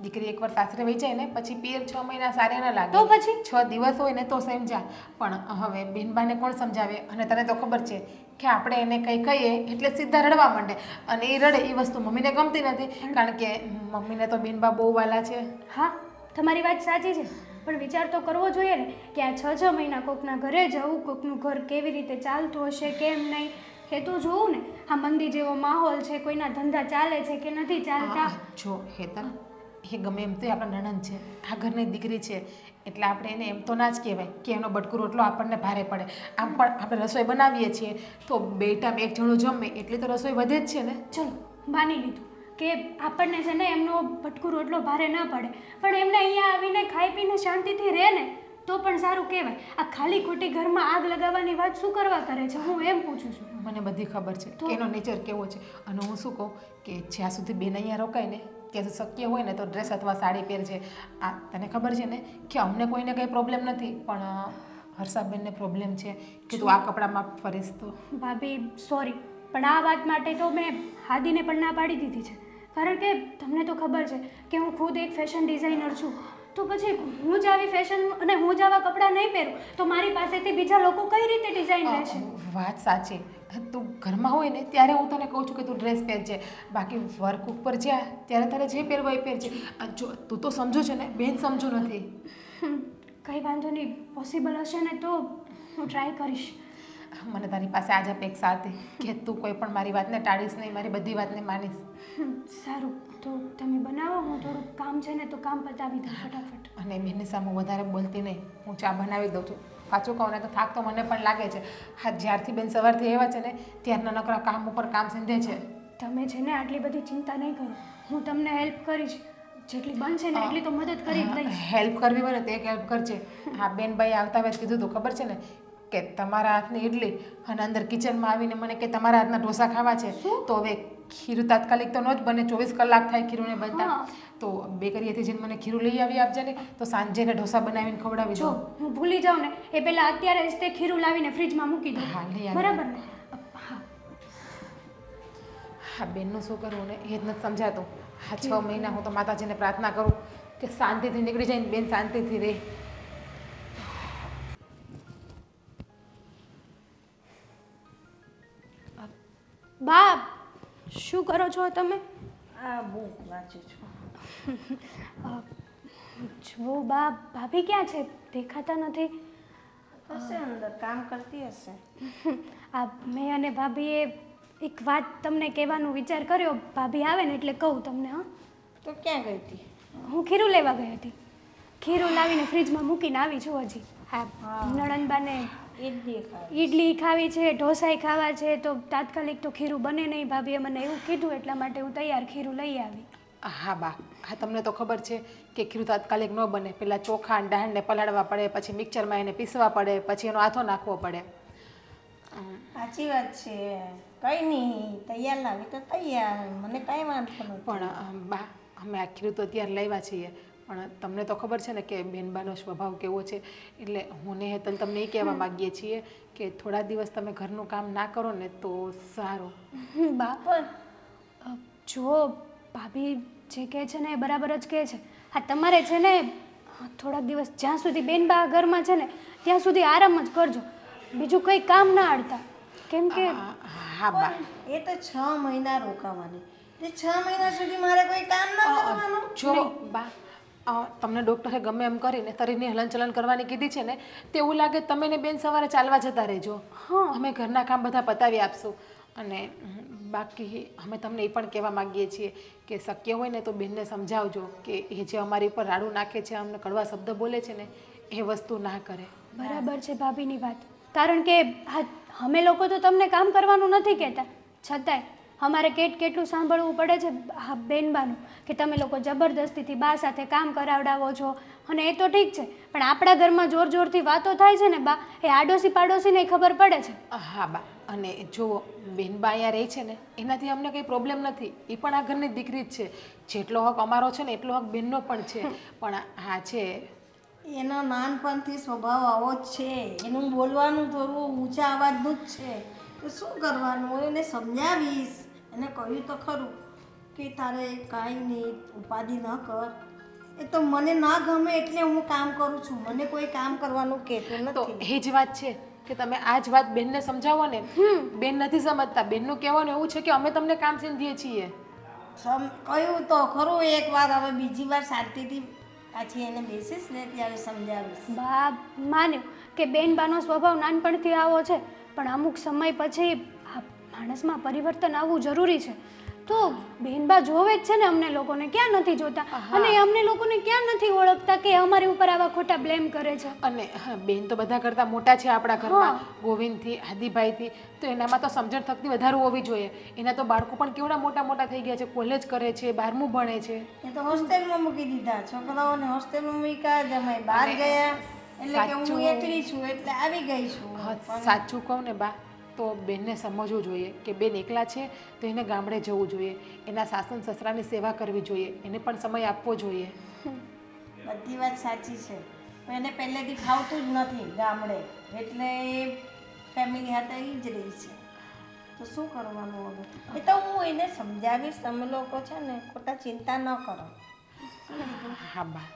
દીકરી એકવાર સાસરે વહી જાય ને પછી પિયર 6 મહિના સારે ન લાગે. તો પછી 6 દિવસ હોય ને તો સમજા. પણ હવે બેનબાને કોણ સમજાવે? અને તને તો ખબર છે કે આપણે એને કંઈ કહીએ એટલે સીધા રડવા માંડે, અને એ રડે એ વસ્તુ મમ્મીને ગમતી નથી. કારણ કે મમ્મીને તો બેનબા બહુ વાલા છે. હા, તમારી વાત સાચી છે, પણ વિચાર તો કરવો જોઈએ ને કે આ 6 મહિના કોકના ઘરે જવું, કોકનું ઘર કેવી રીતે ચાલતું હશે કેમ નહીં એ તો જોવું ને. આ મંદી જેવો માહોલ છે, કોઈના ધંધા ચાલે છે કે નથી ચાલતા. જો હેતલ, એ ગમે એમ તો આપણા નણંદ છે, આ ઘરની દીકરી છે, એટલે આપણે એને એમ તો ના જ કહેવાય કે એનો બટકું રોટલો આપણને ભારે પડે. આમ પણ આપણે રસોઈ બનાવીએ છીએ તો 2 ટાઈમ 1 જણું જમે એટલી તો રસોઈ વધે જ છે ને. ચલો માની લીધું કે આપણને છે ને એમનો ભટકું રોટલો ભારે ન પડે, પણ એમને અહીંયા આવીને ખાઈ પીને શાંતિથી રહે ને તો પણ સારું કહેવાય. આ ખાલી ખોટી ઘરમાં આગ લગાવવાની વાત શું કરવા કરે છે, હું એમ પૂછું છું. મને બધી ખબર છે કે એનો નેચર કેવો છે. અને હું શું કહું કે જ્યાં સુધી બેન અહીંયા રોકાય ને ત્યાં શક્ય હોય ને તો ડ્રેસ અથવા સાડી પહેરજે. આ તને ખબર છે ને કે અમને કોઈને કંઈ પ્રોબ્લેમ નથી, પણ હર્ષાબેનને પ્રોબ્લેમ છે કે તું આ કપડામાં ફરીશ તો. ભાભી સોરી, પણ આ વાત માટે તો મેં હાદીને પણ ના પાડી દીધી છે. કારણ કે તમને તો ખબર છે કે હું ખુદ એક ફેશન ડિઝાઇનર છું, તો પછી હું જ આવી ફેશન અને હું જ આવા કપડાં નહીં પહેરું તો મારી પાસેથી બીજા લોકો કઈ રીતે ડિઝાઇન લેશે? વાત સાચી. તું ઘરમાં હોય ને ત્યારે હું તને કહું છું કે તું ડ્રેસ પહેરજે, બાકી વર્ક ઉપર જ્યાં ત્યારે તારે જે પહેરવું એ પહેરજે. જો તું તો સમજો છે ને, બેન સમજુ નથી. કંઈ વાંધો નહીં, પોસિબલ હશે ને તો હું ટ્રાય કરીશ. મને તારી પાસે આજ અપેક્ષા હતી કે તું કોઈ પણ મારી વાતને ટાળીશ નહીં, મારી બધી વાતને માનીશ. સારું, તો તમે બનાવો, હું થોડુંક કામ છે ને તો કામ પતાવી દઉં ફટાફટ. અને બેનની સામે વધારે બોલતી નહીં, હું ચા બનાવી દઉં છું. સાચું કહું ને તો થાક તો મને પણ લાગે છે. હા, જ્યારથી બેન સવારથી આવ્યા છે ને ત્યારના નકરા કામ ઉપર કામ સિંધે છે. તમે છે ને આટલી બધી ચિંતા નહીં કરો, હું તમને હેલ્પ કરીશ. જેટલી બનશે ને એટલી તો મદદ કરી જ લઈશ. હેલ્પ કરવી હોય ને તો એક હેલ્પ કરજે. હા, બેનભાઈ આવતા વેત કીધું તું ખબર છે ને કે તમારા હાથની ઇડલી અને અંદર કિચનમાં આવીને મને કે તમારા હાથના ઢોસા ખાવા છે. તો હવે ખીરું તાત્કાલિક તો ન જ બને, 24 કલાક થાય ખીરુંને બનતા. તો બેકરીએથી જઈને મને ખીરું લઈ આવી આપજે ને, તો સાંજે ઢોસા બનાવીને ખવડાવી જો દો. હું ભૂલી જાઉં ને એ પહેલાં અત્યારે જ તે ખીરું લાવીને ફ્રીજમાં મૂકી દો. હા, લઈ આવી. બરાબર ને? હા. હા, બેનનું શું કરવું ને એ જ નથી સમજાતું. હા, 6 મહિના હું તો માતાજીને પ્રાર્થના કરું કે શાંતિથી નીકળી જાય ને બેન શાંતિથી રહે. બા શું કરો છો તમે? આ બુક વાંચું છું. જો બા, ભાભી ક્યાં છે? દેખાતા નથી. હશે અંદર કામ કરતી હશે. આ મેં અને ભાભીએ એક વાત તમને કહેવાનો વિચાર કર્યો. ભાભી આવે ને એટલે કહું તમને. હા, તો ક્યાં ગઈ હતી? હું ખીરું લેવા ગઈ હતી. ખીરું લાવીને ફ્રીજમાં મૂકીને આવી છું હજી. હા, નણંદબાને ઇડલી ખાય. ઈડલી ખાવી છે, ઢોસાઈ ખાવા છે, તો તાત્કાલિક તો ખીરું બને નહીં. ભાભીએ મને એવું કીધું એટલા માટે હું તૈયાર ખીરું લઈ આવી. હા બા, હા તમને તો ખબર છે કે ખીરું તાત્કાલિક ન બને. પહેલાં ચોખા અને દાળને પલાળવા પડે, પછી મિક્સરમાં એને પીસવા પડે, પછી એનો આથો નાખવો પડે. સાચી વાત છે. કઈ નહીં, તૈયાર લાવી તો તૈયાર, મને કાંઈ વાંધો નથી. પણ બા, અમે આ ખીરું તો અત્યારે લાવ્યા છીએ, પણ તમને તો ખબર છે ને કે બેનબાનો સ્વભાવ કેવો છે. એટલે હું ને હેતલ તમને એ કહેવા માગીએ છીએ કે થોડા દિવસ તમે ઘરનું કામ ના કરો ને તો સારું. બા, જો ભાભી જે કહે છે ને એ બરાબર જ કહે છે. હા, તમારે છે ને થોડાક દિવસ જ્યાં સુધી બેનબા ઘરમાં છે ને ત્યાં સુધી આરામ જ કરજો, બીજું કંઈ કામ ના અડતા. કેમ કે હા બા, એ તો 6 મહિના રોકાવાની, તે 6 મહિના સુધી મારે કોઈ કામ ના કરવાનું. જો બા, તમને ડૉક્ટરે ગમે એમ કરીને શરીરની હલનચલન કરવાની કીધી છે ને, તે એવું લાગે તમે ને બેન સવારે ચાલવા જતા રહેજો. અમે ઘરના કામ બધા પતાવી આપશું. અને બાકી અમે તમને એ પણ કહેવા માગીએ છીએ કે શક્ય હોય ને તો બેનને સમજાવજો કે એ જે અમારી ઉપર રાડું નાખે છે, અમને કડવા શબ્દ બોલે છે ને, એ વસ્તુ ના કરે. બરાબર છે ભાભીની વાત, કારણ કે હા, અમે લોકો તો તમને કામ કરવાનું નથી કહેતા, છતાંય અમારે કેટલું સાંભળવું પડે છે હા બેનબાનું કે તમે લોકો જબરદસ્તીથી બા સાથે કામ કરાવડાવો છો. અને એ તો ઠીક છે, પણ આપણા ઘરમાં જોર જોરથી વાતો થાય છે ને બા, એ આડોશી પાડોશીને ખબર પડે છે. હા બા, અને જો બેનબા અહીંયા રહે છે ને એનાથી અમને કંઈ પ્રોબ્લેમ નથી. એ પણ આ ઘરની દીકરી જ છે. જેટલો હક અમારો છે ને એટલો હક બેનનો પણ છે. પણ હા છે, એનો નાનપણથી સ્વભાવ આવો જ છે. એનું બોલવાનું થોડું ઊંચા અવાજનું જ છે. તો શું કરવાનું? હું એને સમજાવીશ, એને કહ્યું તો ખરું કે તારે કાંઈ નહીં, ઉપાધિ ન કર. એ તો મને ના ગમે એટલે હું કામ કરું છું, મને કોઈ કામ કરવાનું કહેતું તો નથી. એ જ વાત છે કે તમે આ જ વાત બેનને સમજાવો ને. બેન નથી સમજતા. બેનનું કહેવાનું એવું છે કે અમે તમને કામ સીંધીએ છીએ. કહ્યું તો ખરું એક વાર, હવે બીજી વાર શાંતિથી પાછી એને બેસીશ ને ત્યારે સમજાવીશ. બા માન્યું કે બેનબાનો સ્વભાવ નાનપણથી આવો છે, પણ અમુક સમય પછી આ માણસમાં પરિવર્તન આવવું જરૂરી છે. તો બેનબા જોવે જ છે ને અમને લોકોને, ક્યાં નથી જોતા? અને એ અમને લોકોને ક્યાં નથી ઓળખતા કે અમારી ઉપર આવા ખોટા બ્લેમ કરે છે? અને હા, બેન તો બધા કરતાં મોટા છે આપણા ઘરમાં, ગોવિંદથી, આદિભાઈથી. તો એનામાં તો સમજણ શક્તિ વધારે હોવી જોઈએ. એના તો બાળકો પણ કેવડા મોટા મોટા થઈ ગયા છે, કોલેજ કરે છે, 12મું ભણે છે. એ તો હોસ્ટેલમાં મૂકી દીધા છોકરાઓને, હોસ્ટેલમાં મૂક્યા, જમાઈ બહાર ગયા, એટલે કે હું એકલી છું એટલે આવી ગઈ છું. સાચું કહું ને બા, તો બેનને સમજવું જોઈએ કે બેન એકલા છે તો એને ગામડે જવું જોઈએ, એના સાસુ સસરાની સેવા કરવી જોઈએ, એને પણ સમય આપવો જોઈએ. બધી વાત સાચી છે, પણ એને પહેલેથી ફાવતું જ નથી ગામડે, એટલે એ ફેમિલી હાથે જ રહી છે. તો શું કરવાનું હવે? એ તો હું એને સમજાવીશ, તમે લોકો છે ને ખોટા ચિંતા ન કરો. હા બા,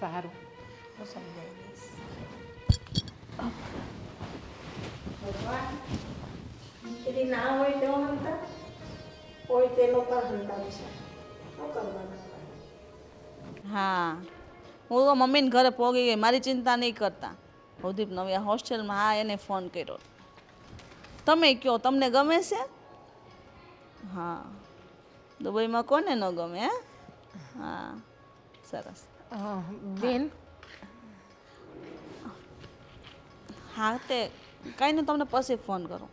સારું. હું સમજાવી દઈશ. દીકરી ના હોય તો હંતા હોય તેનો પર હંતા છે. શું કરવાનું? હા, હું તો મમ્મીને ઘરે પોગી ગઈ, મારી ચિંતા નહીં કરતા. ભવદીપ નવી હોસ્ટેલમાં, હા એને ફોન કર્યો. તમે કહો તમને ગમે છે? હા, દુબઈમાં કોને ન ગમે? હે હા, સરસ. બેન, હા તે કાંઈ નહીં, તમને પછી ફોન કરો.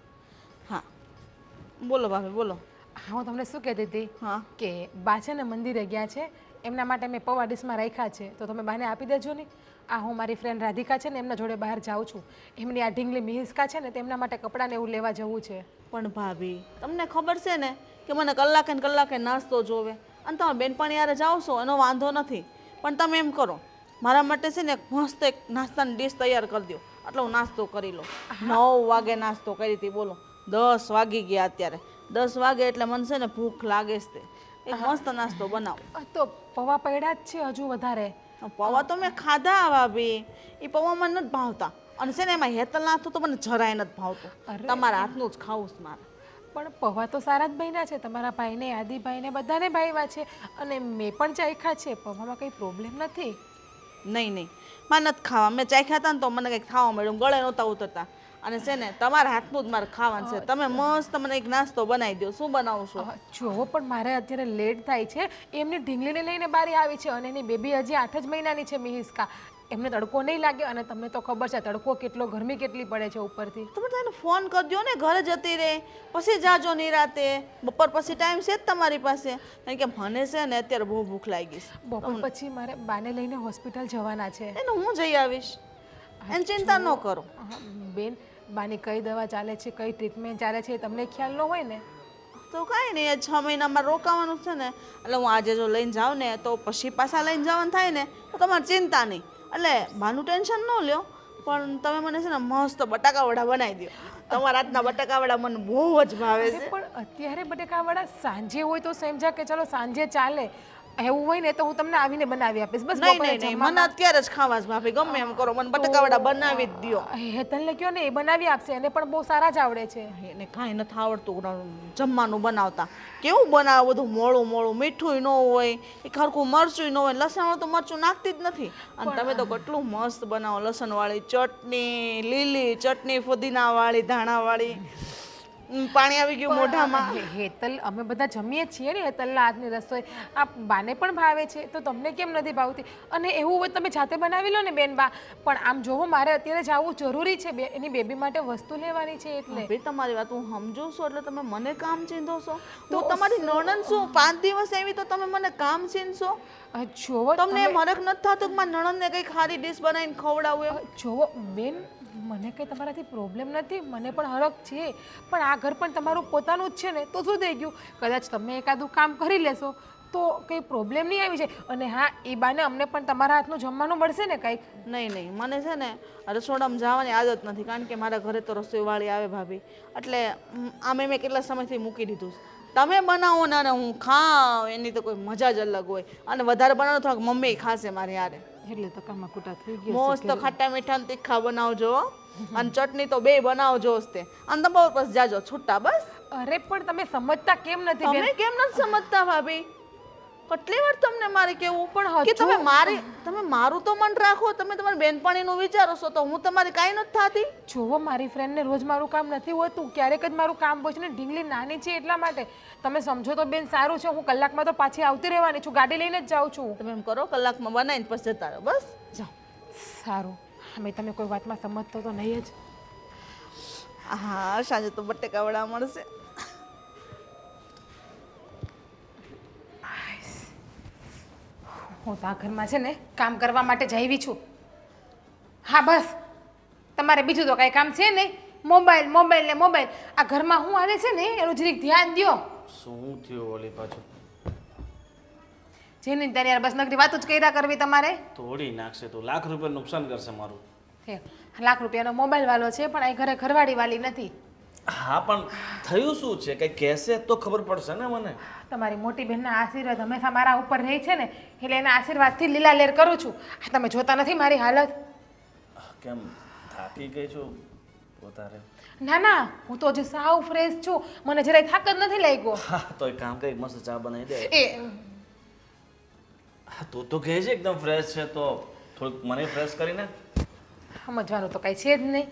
હા બોલો ભાભી બોલો. હા હું તમને શું કહેતી હતી હા કે બા છે ને મંદિરે ગયા છે, એમના માટે મેં પૌવા ડીશમાં રાખ્યા છે, તો તમે બાને આપી દેજો ને. આ હું મારી ફ્રેન્ડ રાધિકા છે ને એમના જોડે બહાર જાઉં છું, એમની આ ઢીંગલી મિહિસ્કા છે ને તેમના માટે કપડાને એવું લેવા જવું છે. પણ ભાભી તમને ખબર છે ને કે મને કલાકે ને કલાકે નાસ્તો જોવે, અને તમે બેનપણી યારે જાઓ છો એનો વાંધો નથી, પણ તમે એમ કરો મારા માટે છે ને એક મસ્ત એક નાસ્તાની ડીશ તૈયાર કરી દો, એટલે હું નાસ્તો કરી લઉં. 9 વાગે નાસ્તો કરી હતી, બોલો 10 વાગી ગયા અત્યારે. 10 વાગે એટલે મને છે ને ભૂખ લાગે છે, એક મસ્ત નાસ્તો બનાવો. તો પૌવા પડ્યા જ છે હજુ વધારે. પૌવા તો મેં ખાધા ભાભી, એ પૌવા મને નથી ભાવતા, અને છે ને એમાં હેતલના હાથનું તો મને જરાય નથી ભાવતું. તમારા હાથનું જ ખાવું છે મારે. પણ પૌવા તો સારા જ બન્યા છે, તમારા ભાઈને, આદિભાઈને બધાને ભાવ્યા છે, અને મેં પણ ચાખ્યા છે, પૌવામાં કંઈ પ્રોબ્લેમ નથી. નહીં નહીં, મારે નથી ખાવા. મેં ચાખ્યા હતા ને તો મને કંઈક ખાવા મળ્યું, ગળે નહોતા ઉતરતા. અને છે ને તમારા હાથનું જ મારે ખાવાનું છે. તમે મસ્ત મને એક નાસ્તો બનાવી દો. શું બનાવશો? જો પણ મારે અત્યારે લેટ થાય છે, એમની ઢીંગલીને લઈને બારી આવી છે, અને એની બેબી હજી 8 જ મહિનાની છે મિહિસ્કા. એમને તડકો નહીં લાગે અને તમને તો ખબર છે તડકો કેટલો ગરમી કેટલી પડે છે ઉપરથી. તમે તેને ફોન કરજો ને, ઘરે જતી રહે પછી જાજો નિરાતે, બપોર પછી ટાઈમ છે જ તમારી પાસે? કારણ કે મને છે ને અત્યારે બહુ ભૂખ લાગી છે. બપોર પછી મારે બાને લઈને હોસ્પિટલ જવાના છે. એને હું જઈ આવીશ, એની ચિંતા ન કરો. હા, બેન બાની કઈ દવા ચાલે છે, કઈ ટ્રીટમેન્ટ ચાલે છે એ તમને ખ્યાલ ન હોય ને? તો કાંઈ નહીં, 6 મહિનામાં રોકાવાનું છે ને, એટલે હું આજે જો લઈને જાઉં ને તો પછી પાછા લઈને જવાનું થાય ને તો તમારે ચિંતા નહીં. એટલે બાનું ટેન્શન ન લ્યો, પણ તમે મને છે ને મસ્ત બટાકા વડા બનાવી દો. તમારા હાથના બટાકા વડા મને બહુ જ ભાવે અરે છે. પણ અત્યારે બટેકાવાળા સાંજે હોય તો સમજા કે ચલો સાંજે ચાલે, એવું હોય ને તો હું તમને આવીને બનાવી આપીશ. બસ નહીં બપોરે નહીં નહીં, મને અત્યારે જ ખાવા જ ભાભી, ગમે એમ કરો, મને બટાકા વડા બનાવી જ દો. હેતલને કયો ને એ બનાવી આપશે, એને પણ બહુ સારા જ આવડે છે. એને કાંઈ નથી આવડતું જમવાનું બનાવતા. કેવું બનાવે બધું મોળું મોળું, મીઠું ન હોય, એ ખરખું મરચું ન હોય, લસણ તો મરચું નાખતી જ નથી. અને તમે તો કેટલું મસ્ત બનાવો, લસણવાળી ચટણી, લીલી ચટણી, ફુદીનાવાળી, ધાણાવાળી. પાણી આવી ગયું મોઢામાં. હેતલ અમે બધા જમીએ છીએ ને હેતલના હાથની રસોઈ, આ બાને પણ ભાવે છે તો તમને કેમ નથી ભાવતી? અને એવું હોય તમે જાતે બનાવી લો ને બેન બા. પણ આમ જોવો મારે અત્યારે જવું જરૂરી છે, એની બેબી માટે વસ્તુ લેવાની છે એટલે. ભાઈ તમારી વાત હું સમજુ છું, એટલે તમે મને કામ ચીંધો છો? તો તમારી નણંદ શું 5 દિવસ એવી તો તમે મને કામ ચીંધશો? જોવો તમને એમ હરખ નથી થતું કે મારી નણંદને કંઈક સારી ડીશ બનાવીને ખવડાવું એમ? જોવો બેન, મને કંઈ તમારાથી પ્રોબ્લેમ નથી, મને પણ હરખ છે, પણ આ ઘર પણ તમારું પોતાનું જ છે ને, તો શું થઈ ગયું? કદાચ તમે એકાદું કામ કરી લેશો તો કંઈ પ્રોબ્લેમ નહીં આવી જાય. અને હા, એ બાને અમને પણ તમારા હાથનું જમવાનું મળશે ને કંઈક? નહીં નહીં, મને છે ને રસોડામાં જવાની આદત નથી, કારણ કે મારા ઘરે તો રસોઈવાળી આવે ભાભી, એટલે આમે મેં કેટલા સમયથી મૂકી દીધું છે. તમે બનાવો ને અને હું ખાઉં, એની તો કોઈ મજા જ અલગ હોય. અને વધારે બનાવો તો મમ્મી ખાશે મારી હારે. એટલે તો કામમાં કુટા થઈ ગયા. મસ્ત ખાટા મીઠા ને તીખા બનાવજો, અને ચટણી તો બે બનાવજો જ તે. અને તમે બપોર પછી જાજો છૂટા બસ. અરે પણ તમે સમજતા કેમ નથી બેન? તમે કેમ નથી સમજતા ભાભી? કેટલી વાર તમને મારે કેવું પણ કે તમે મારું તો મન રાખો, તમે તમારી બેનપણીનું વિચારો છો તો હું તમારી કાંઈ નથી થતી. જોવો મારી ફ્રેન્ડને રોજ મારું કામ નથી હોતું, ક્યારેક જ મારું કામ હોય છે ને, ઢીંગલી નાની છે એટલા માટે. તમે સમજો તો બેન સારું છે, હું કલાકમાં તો પાછી આવતી રહેવાની છું, ગાડી લઈને જ જાઉં છું. તમે એમ કરો, કલાકમાં બનાવીને પછી જતા રહો, બસ જાઓ. સારું, અમે તમે કોઈ વાતમાં સમજતો તો નહીં જ. હા, સાંજે તો બટેકા વડા મળશે. હું તો આ ઘરમાં છે ને કામ કરવા માટે જ આવી છું. હા બસ, તમારે બીજું તો કાંઈ કામ છે નહીં. મોબાઈલ મોબાઈલ ને મોબાઈલ. આ ઘરમાં હું આવે છે ને એનું જરીક ધ્યાન દ્યો. શું થયું ઓલી પાછું? જેની ત્યારે યાર બસ નકરી વાતો જ કર્યા કરવી તમારે. તોડી નાખશે તો, લાખ રૂપિયા નુકસાન કરશે મારું. લાખ રૂપિયાનો મોબાઈલ વાળો છે પણ આ ઘરે ઘરવાળી વાળી નથી. હા પણ થયું શું છે? કઈ કહેશે તો ખબર પડશે ને મને. તમારી મોટી બહેનના આશીર્વાદ હંમેશા મારા ઉપર રહે છે ને, એટલે એના આશીર્વાદથી લીલા લેર કરું છું. આ તમે જોતા નથી મારી હાલત? કેમ થાકી ગઈ છું વધારે? ના ના, હું તો હજી સાવ ફ્રેશ છું, મને જરાય થાક જ નથી લાગ્યો. હા તો એક કામ કરી, મસ્ત ચા બનાવી દે. એ હા તું તો કહે છે એકદમ ફ્રેશ છે, તો થોડુંક મને ફ્રેશ કરીને. સમજવાનું તો કાંઈ છે જ નહીં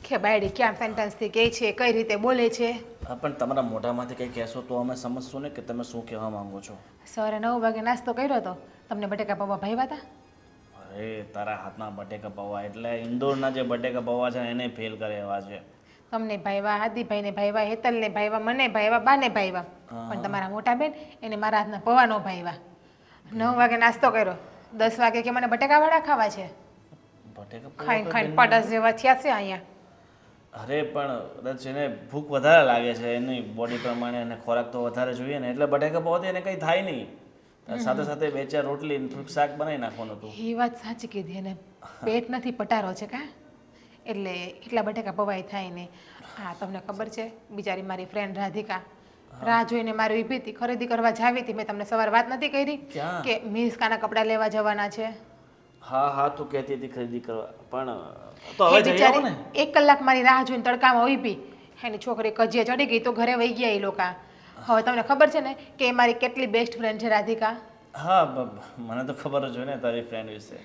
કે બાયડી ક્યાં સેન્ટન્સથી કહે છે, કઈ રીતે બોલે છે. હા પણ તમારા મોઢામાંથી કંઈ કહેશો તો અમે સમજશું ને કે તમે શું કહેવા માંગો છો. સવારે 9 વાગે નાસ્તો કર્યો હતો, તમને બટેકા પૌવા ભાવ્યા હતા? અરે તારા હાથના બટેકા પૌવા એટલે ઇન્દોરના જે બટેકા પૌવા છે એને ફેલ કરે એવા છે. તમને ભાઈવા, હાદીભાઈને ભાઈવા, હેતલને ભાઈવા, મને ભાઈવા, બાને ભાઈવા, પણ તમારા મોટા બેન એને મારા હાથના પૌવા નો ભાઈવા. 9 વાગે નાસ્તો કર્યો, 10 વાગે કે મને બટેકા વડા ખાવા છે. બટેકા ખાઈને ખાઈને પડાસ જેવા થયા છે અહીંયા. અરે પણ કદાચ એને ભૂખ વધારે લાગે છે, એની બોડી પ્રમાણે એને ખોરાક તો વધારે જોઈએ ને, એટલે બટેકા પૌવાથી એને કંઈ થાય નહીં. સાથે સાથે 2-4 રોટલી ને થોડુંક શાક બનાવી નાખવાનું હતું. એ વાત સાચી કીધી, એને પેટ નથી પટારો છે કા, એટલે એટલા બટેકા પવાય થાય ને. હા તમને ખબર છે, બિચારી મારી ફ્રેન્ડ રાધિકા રાહ જોઈને મારી ઊભી હતી, ખરીદી કરવા જાવી હતી. મેં તમને સવારે વાત નથી કરી ક્યાં? કે મિસ્કાના કપડાં લેવા જવાના છે? હા હા તું કહેતી હતી ખરીદી કરવા, પણ તો હવે જઈ આવો ને. 1 કલાક મારી રાહ જોઈને તડકામાં ઊભી, એની છોકરી કજીએ ચડી ગઈ તો ઘરે વહી ગયા એ લોકો. હવે તમને ખબર છે ને કે એ મારી કેટલી બેસ્ટ ફ્રેન્ડ છે રાધિકા. હા મને તો ખબર જ હોય ને તારી ફ્રેન્ડ વિશે,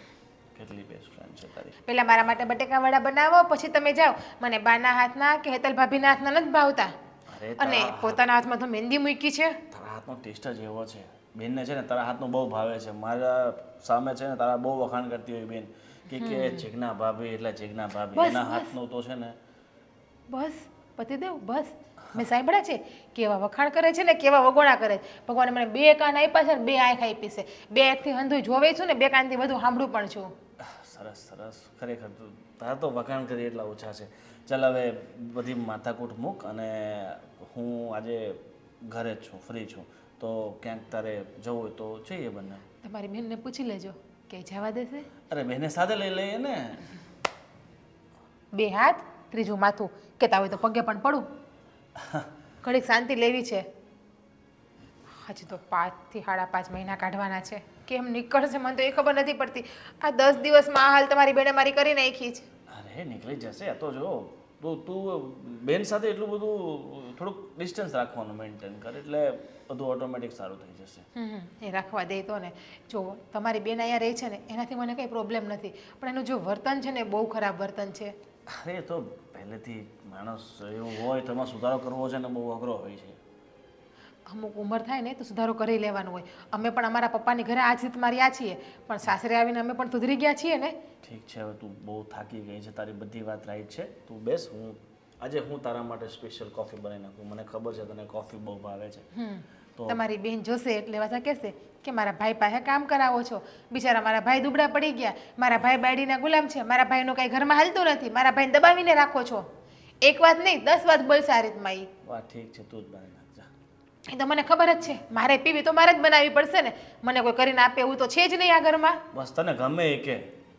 કેટલી બેસ્ટ ફ્રેન્ડ છે તારી. પેલા મારા માટે બટેકા વડા બનાવો, પછી તમે જાઓ. મને બાના હાથના કે હેતલ ભાભીના હાથના નથી ભાવતા. અરે અને પોતાના હાથમાં તો મહેંદી મૂકી છે. તારા હાથનો ટેસ્ટ જ એવો છે. બેનને છે ને તારા હાથનું બહુ ભાવે છે, મારા સામે છે ને તારા બહુ વખાણ કરતી હોય બેન કે જીજ્ઞા ભાભી એટલે જીજ્ઞા ભાભી એના હાથનું તો છે ને બસ પતિદેવ બસ મેં સાંભળ્યા છે કેવા વખાણ કરે છે ને કેવા વગોણા કરે છે. ભગવાને મને 2 કાન આપ્યા છે ને 2 આંખ આપી છે. 2 આંખથી હંધુય જોવે છું ને 2 કાનથી બધું સાંભળું પણ છું. સરસ સરસ ખરેખર તારા તો વખાણ કરી એટલા ઓછા છે. ચાલ હવે બધી માથાકૂટ મૂક અને હું આજે ઘરે જ છું, ફ્રી છું, તો ક્યાંક તારે જવું હોય તો જઈએ બંને. તમારી બેનને પૂછી લેજો કે જવા દેશે. અરે બેને સાથે લઈ લઈએ ને. 2 હાથ 3જું માથું કહેતા હોય તો પગે પણ પડું. ઘડીક શાંતિ લેવી છે. હજી તો 5 થી 5.5 મહિના કાઢવાના છે. કેમ નીકળશે મને તો એ ખબર નથી પડતી. આ 10 દિવસમાં આ હાલ તમારી બેને મારી કરી નાખી છે. અરે નીકળી જશે. આ તો જો તું બેન સાથે એટલું બધું થોડુંક ડિસ્ટન્સ રાખવાનું મેન્ટેન કર એટલે બધું ઓટોમેટિક સારું થઈ જશે. એ રાખવા દે તો ને. જો તમારી બેન અહીંયા રહે છે ને એનાથી મને કંઈ પ્રોબ્લેમ નથી, પણ એનું જો વર્તન છે ને બહુ ખરાબ વર્તન છે. અરે તો પહેલેથી માણસ એવું હોય તો એમાં સુધારો કરવો છે ને બહુ અઘરો હોય છે. અમુક ઉંમર થાય ને તો સુધારો કરી લેવાનો હોય. અમે પણ અમારા પપ્પાની ઘરે આ જીત માર્યા છીએ, પણ સાસરે આવીને અમે પણ સુધરી ગયા છીએ ને. ઠીક છે, હવે તું બહુ થાકી ગઈ છે, તારી બધી વાત રાઈટ છે. તું બેસ, આજે હું તારા માટે સ્પેશિયલ કોફી બનાવી નાખું. મને ખબર છે તને કોફી બહુ ભાવે છે. તો તમારી બેન જોશે એટલે પાછા કહેશે કે મારા ભાઈ પાસે કામ કરાવો છો. બિચારા મારા ભાઈ દુબળા પડી ગયા, મારા ભાઈ બાયડીના ગુલામ છે, મારા ભાઈનું કંઈ ઘરમાં હાલતું નથી, મારા ભાઈને દબાવીને રાખો છો. એક વાત નહીં 10 વાત બોલશે આ રીતમાં ઈ. વાહ ઠીક છે, તું જ બનાવી નાખજા. એ તો મને ખબર જ છે. મારે પીવી તો મારે જ બનાવવી પડશે ને. મને કોઈ કરીને આપે એવું તો છે જ નહીં આ ઘરમાં. બસ તને ગમે એ કે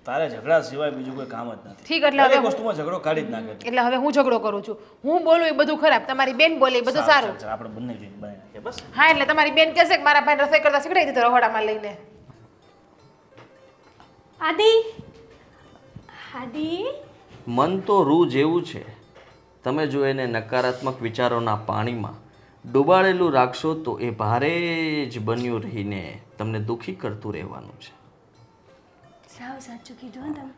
તારે ઝઘડા સિવાય બીજું કોઈ કામ જ નથી. ઠીક, એટલે હવે દરેક વસ્તુમાં ઝઘડો કાઢી જ નાખે. એટલે હવે હું ઝઘડો કરું છું. હું બોલું એ બધું ખરાબ, તમારી બેન બોલે એ બધું સારું. ચાલ આપણે બંને જઈને બનાવી નાખીએ બસ. હા, એટલે તમારી બેન કહેશે કે મારા ભાઈ રસોઈ કરતા શીખડાવી દીધો રહોડામાં લઈને. આદિ આદિ મન તો રૂ જેવું છે. તમે જો એને નકારાત્મક વિચારોના પાણીમાં ડૂબાડેલું રાખશો તો એ ભારે જ બન્યું રહીને તમને દુઃખી કરતું રહેવાનું છે. સાવ સાચું કીધું હો તમે.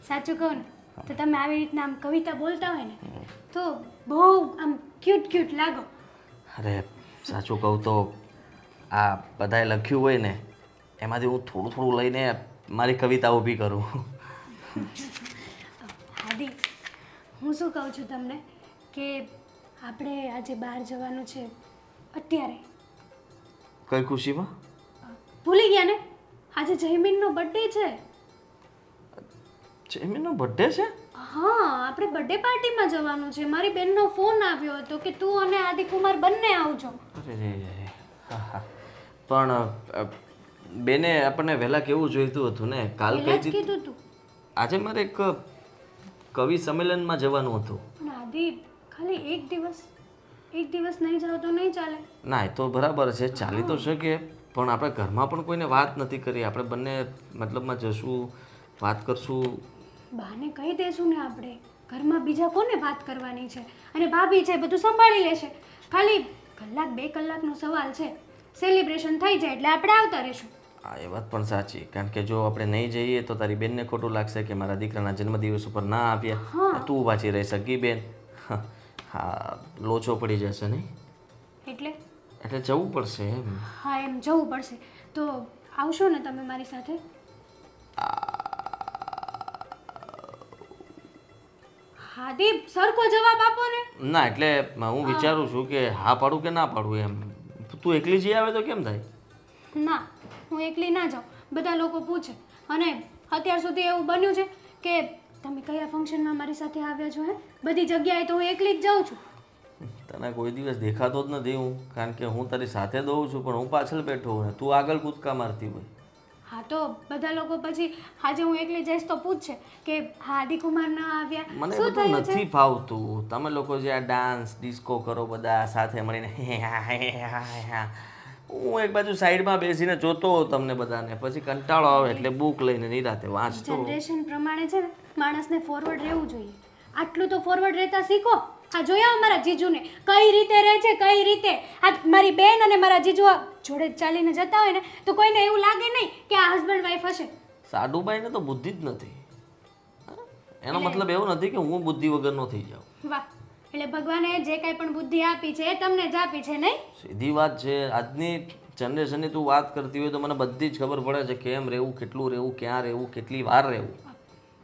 સાચું કહું ને તો તમે આવી રીતના આમ કવિતા બોલતા હોય ને તો બહુ આમ ક્યુટ લાગો. અરે સાચું કહું તો આ બધાએ લખ્યું હોય ને એમાંથી હું થોડું લઈને મારી કવિતા ઊભી કરું. આદિ હું શું કહું છું તમને કે આપણે આજે બહાર જવાનું છે અત્યારે. કઈ ખુશીમાં? ભૂલી ગયા ને? આજે જયમીનનો બર્થડે છે. જયમીનનો બર્થડે છે? હા, આપણે બર્થડે પાર્ટીમાં જવાનું છે. મારી બેનનો ફોન આવ્યો હતો કે તું અને આદિકુમાર બંને આવજો. અરે હા, પણ બેને આપણને વહેલા કેવું જોઈતું હતું ને. કાલ પહેલા જ કહી કીધું તું. આજે મારે એક કવિ સંમેલનમાં જવાનું હતું. પણ આદિ ખાલી એક દિવસ નહીં જાવ તો નહીં ચાલે. ના એ તો બરાબર છે, ચાલી તો શકે, પણ આપણે ઘરમાં પણ કોઈને વાત નથી કરી. આપણે બંને મતલબમાં જશું, વાત કરશું. બાને કહી દેશું ને આપણે. ઘરમાં બીજા કોને વાત કરવાની છે? અને ભાભી છે બધું સંભાળી લેશે. ખાલી 1-2 કલાકનો સવાલ છે. સેલિબ્રેશન થઈ જાય એટલે આપણે આવતા રહીશું. હા એ વાત પણ સાચી, કારણ કે જો આપણે નહીં જઈએ તો તારી બેનને ખોટું લાગશે કે મારા દીકરાના જન્મદિવસ ઉપર ના આવ્યા. તું પાછી રહી સગી બેન. હા, લોચો પડી જશે નહીં એટલે જવું પડશે એમ. હા, એમ જવું પડશે. તો આવશો ને તમે મારી સાથે? હા દીપ, સરખો જવાબ આપો ને. ના એટલે હું વિચારું છું કે હા પાડું કે ના પાડું એમ. તું એકલી જઈ આવે તો કેમ થાય? ના, હું એકલી ના જાઉં. બધા લોકો પૂછે. અને અત્યાર સુધી એવું બન્યું છે કે તમે કયા ફંક્શનમાં મારી સાથે આવ્યા છો? બધી જગ્યાએ તો હું એકલી જ જાઉં છું. તને કોઈ દિવસ દેખાતો જ નથી હું, કારણ કે હું તારી સાથે દઉં છું પણ હું પાછળ બેઠો હોય, તું આગળ કૂદકા મારતી હોય. હા, તો બધા લોકો પછી આજે હું એકલી જઈશ તો પૂછશે કે હા આદિકુમાર ના આવ્યા. મને શું બધું થયું છે? નથી ફાવતું. તમે લોકો જે આ ડાન્સ ડિસ્કો કરો બધા સાથે મળીને, હું એક બાજુ સાઈડમાં બેસીને જોતો હોઉં તમને બધાને, પછી કંટાળો આવે એટલે બુક લઈને નિરાતે વાંચતો. જનરેશન પ્રમાણે છે ને માણસને ફોરવર્ડ રહેવું જોઈએ. આટલું તો ફોરવર્ડ રહેતા શીખો. આ જોયા અમારા જીજુને કઈ રીતે રહે છે, કઈ રીતે. આ મારી બેન અને મારા જીજુ જોડે ચાલીને જતા હોય ને તો કોઈને એવું લાગે નહીં કે આ હસબન્ડ વાઈફ હશે. સાડુભાઈને તો બુદ્ધિ જ નથી. એનો મતલબ એવું નથી કે હું બુદ્ધિ વગરનો થઈ જાઉં. વાહ, એટલે ભગવાને જે કાંઈ પણ બુદ્ધિ આપી છે એ તમને જ આપી છે નહીં? સીધી વાત છે. આજની જનરેશનની તું વાત કરતી હોય તો મને બધી જ ખબર પડે છે કેમ રહેવું, કેટલું રહેવું, ક્યાં રહેવું, કેટલી વાર રહેવું.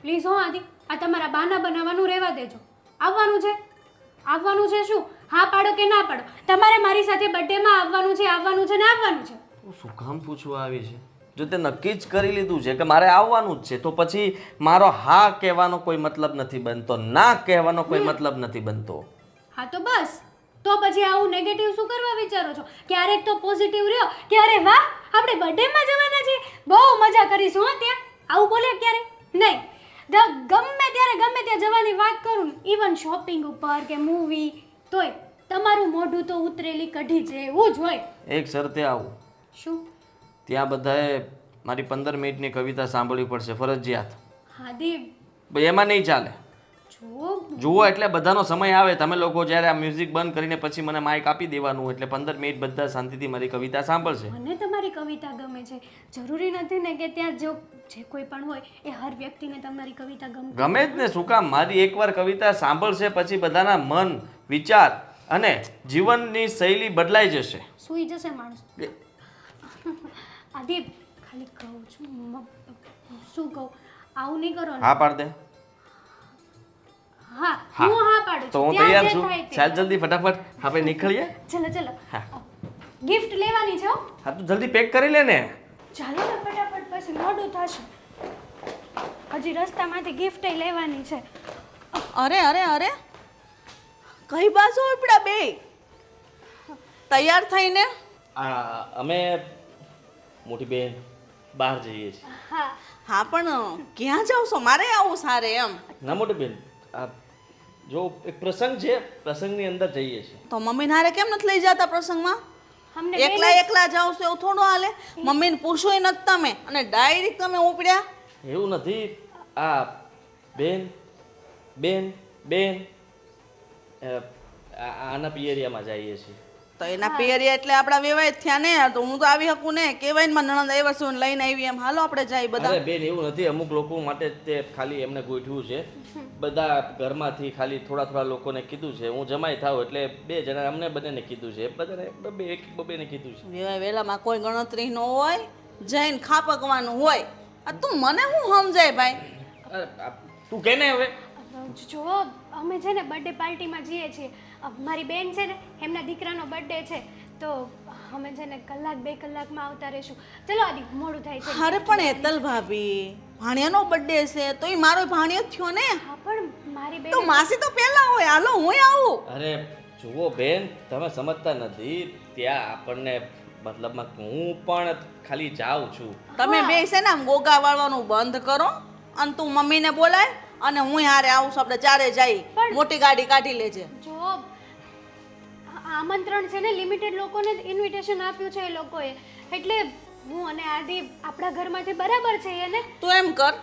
પ્લીઝ હો આદિ, આ તમારા બહાના બનાવવાનું રહેવા દેજો. આવવાનું છે? આવવાનું છે શું? હા પાડો કે ના પાડો? તમારે મારી સાથે બર્થડેમાં આવવાનું છે, આવવાનું છે ને આવવાનું છે. તું શું કામ પૂછવા આવી છે? જો તે નક્કી જ કરી લીધું છે કે મારે આવવાનું જ છે તો પછી મારો હા કહેવાનો કોઈ મતલબ નથી બનતો, ના કહેવાનો કોઈ મતલબ નથી બનતો. હા તો બસ, તો પછી આવું નેગેટિવ શું કરવા વિચારો છો? ક્યારેક તો પોઝિટિવ રહ્યો કે અરે વાહ આપણે બર્થડેમાં જવાના છે, બહુ મજા કરીશું. હા ત્યાં આવું બોલે ક્યારે નહીં. ગમે ત્યારે ગમે ત્યાં જવાની વાત કરું ને, ઇવન શોપિંગ ઉપર કે મૂવી, તોય તમારું મોઢું તો ઉતરેલી કઢી જેવું જ હોય. એક શરતે આવું, શું? ત્યાં બધાએ મારી 15 મિનિટની કવિતા સાંભળવી પડશે ફરજિયાત. હા દેવ, ભાઈ એમાં નહીં ચાલે. જો જુઓ એટલે બધાનો સમય આવે, તમે લોકો જ્યારે આ મ્યુઝિક બંધ કરીને પછી મને માઇક આપી દેવાનું એટલે 15 મિનિટ બધા શાંતિથી મારી કવિતા સાંભળશે. મને તમારી કવિતા ગમે છે. જરૂરી નથી ને કે ત્યાં જે કોઈ પણ હોય એ હર વ્યક્તિને તમારી કવિતા ગમે. ગમે જ ને, શું કામ? મારી એકવાર કવિતા સાંભળશે પછી બધાના મન, વિચાર અને જીવનની શૈલી બદલાઈ જશે. સૂઈ જશે માણસ. આદિ ખાલી કહું છું, શું કહું, આવું નહીં કરો ને. હા પાડ દે. હા હું હા પાડું તો છું. હું ત્યાં તૈયાર જે છું. થાય તે. ચાલ જલ્દી ફટાફટ આપણે નીકળીએ. ચલો ચલો, હા. ગિફ્ટ લેવાની છે હો. હા તું જલ્દી પેક કરી લે ને. ચાલો ને ફટાફટ, પછી મોડું થશે. હજી રસ્તામાંથી ગિફ્ટ લેવાની છે. અરે અરે અરે, કઈ બાજુ ઉપડા બે તૈયાર થઈને? અમે મોટી બેન બહાર જઈએ છીએ. હા હા પણ ક્યાં જાવ છો? મારે આવું સારે એમ. ના મોટી બેન, આ જો એક પ્રસંગ છે, પ્રસંગની અંદર જઈએ છીએ. તો મમ્મીને હારે કેમ નથી લઈ જતા પ્રસંગમાં? અમને એકલા એકલા જાવ છો એવું થોડું હાલે? મમ્મીને પૂછોય નથી તમે અને ડાયરેક્ટ તમે ઉપડ્યા. એવું નથી. આ બેન બેન બેન આના પિયરિયામાં જઈએ છીએ. તો એના પિયરિયા એટલે આપણા વેવાય થયા ને. તો હું તો આવી શકું ને, કેવાય ને મારા નણંદ આવ્યા છું ને લઈને આવી એમ. હાલો આપણે જાય બધા. અરે બેન એવું નથી, અમુક લોકો માટે તે ખાલી એમને ગોઠવ્યું છે. બધા ઘરમાંથી ખાલી થોડા થોડા લોકોને કીધું છે. હું જમાઈ થાવ એટલે 2 જણા અમને બંનેને કીધું છે, બધાને એક બબેને કીધું છે. વેવાય વેલામાં કોઈ ગણતરી ન હોય, જઈને ખાપકવાનું હોય. આ તું મને શું સમજાય ભાઈ? અરે, તું કે ને હવે. જો અમે છે ને બર્થડે પાર્ટીમાં જઈએ છીએ. મારી બેન છે ને, એમના દીકરાનો બર્થડે છે, તો અમે છે ને 1-2 કલાકમાં આવતા રહીશું. ચલો આદિ, મોડું થાય છે. અરે પણ હેતલ ભાભી, ભાણિયાનો બર્થડે છે તો એ મારો ભાણિયો જ થયો ને. હા પણ મારી બેન તો માસી તો પહેલા હોય. હાલો હું આવું. અરે જુઓ બેન, તમે સમજતા નથી. ત્યાં આપણને મતલબમાં હું પણ ખાલી જાઉં છું. તમે બે છે ને આમ ગોગા વાળવાનું બંધ કરો અને તું મમ્મીને બોલાય અને હું હારે આવું છું. આપણે ચારે જઈ, મોટી ગાડી કાઢી લેજે. જો આમંત્રણ છે ને લિમિટેડ લોકોને ઇન્વિટેશન આપ્યું છે એ લોકોએ, એટલે હું અને આદિ આપણા ઘરમાંથી બરાબર છે એને. તું એમ કર,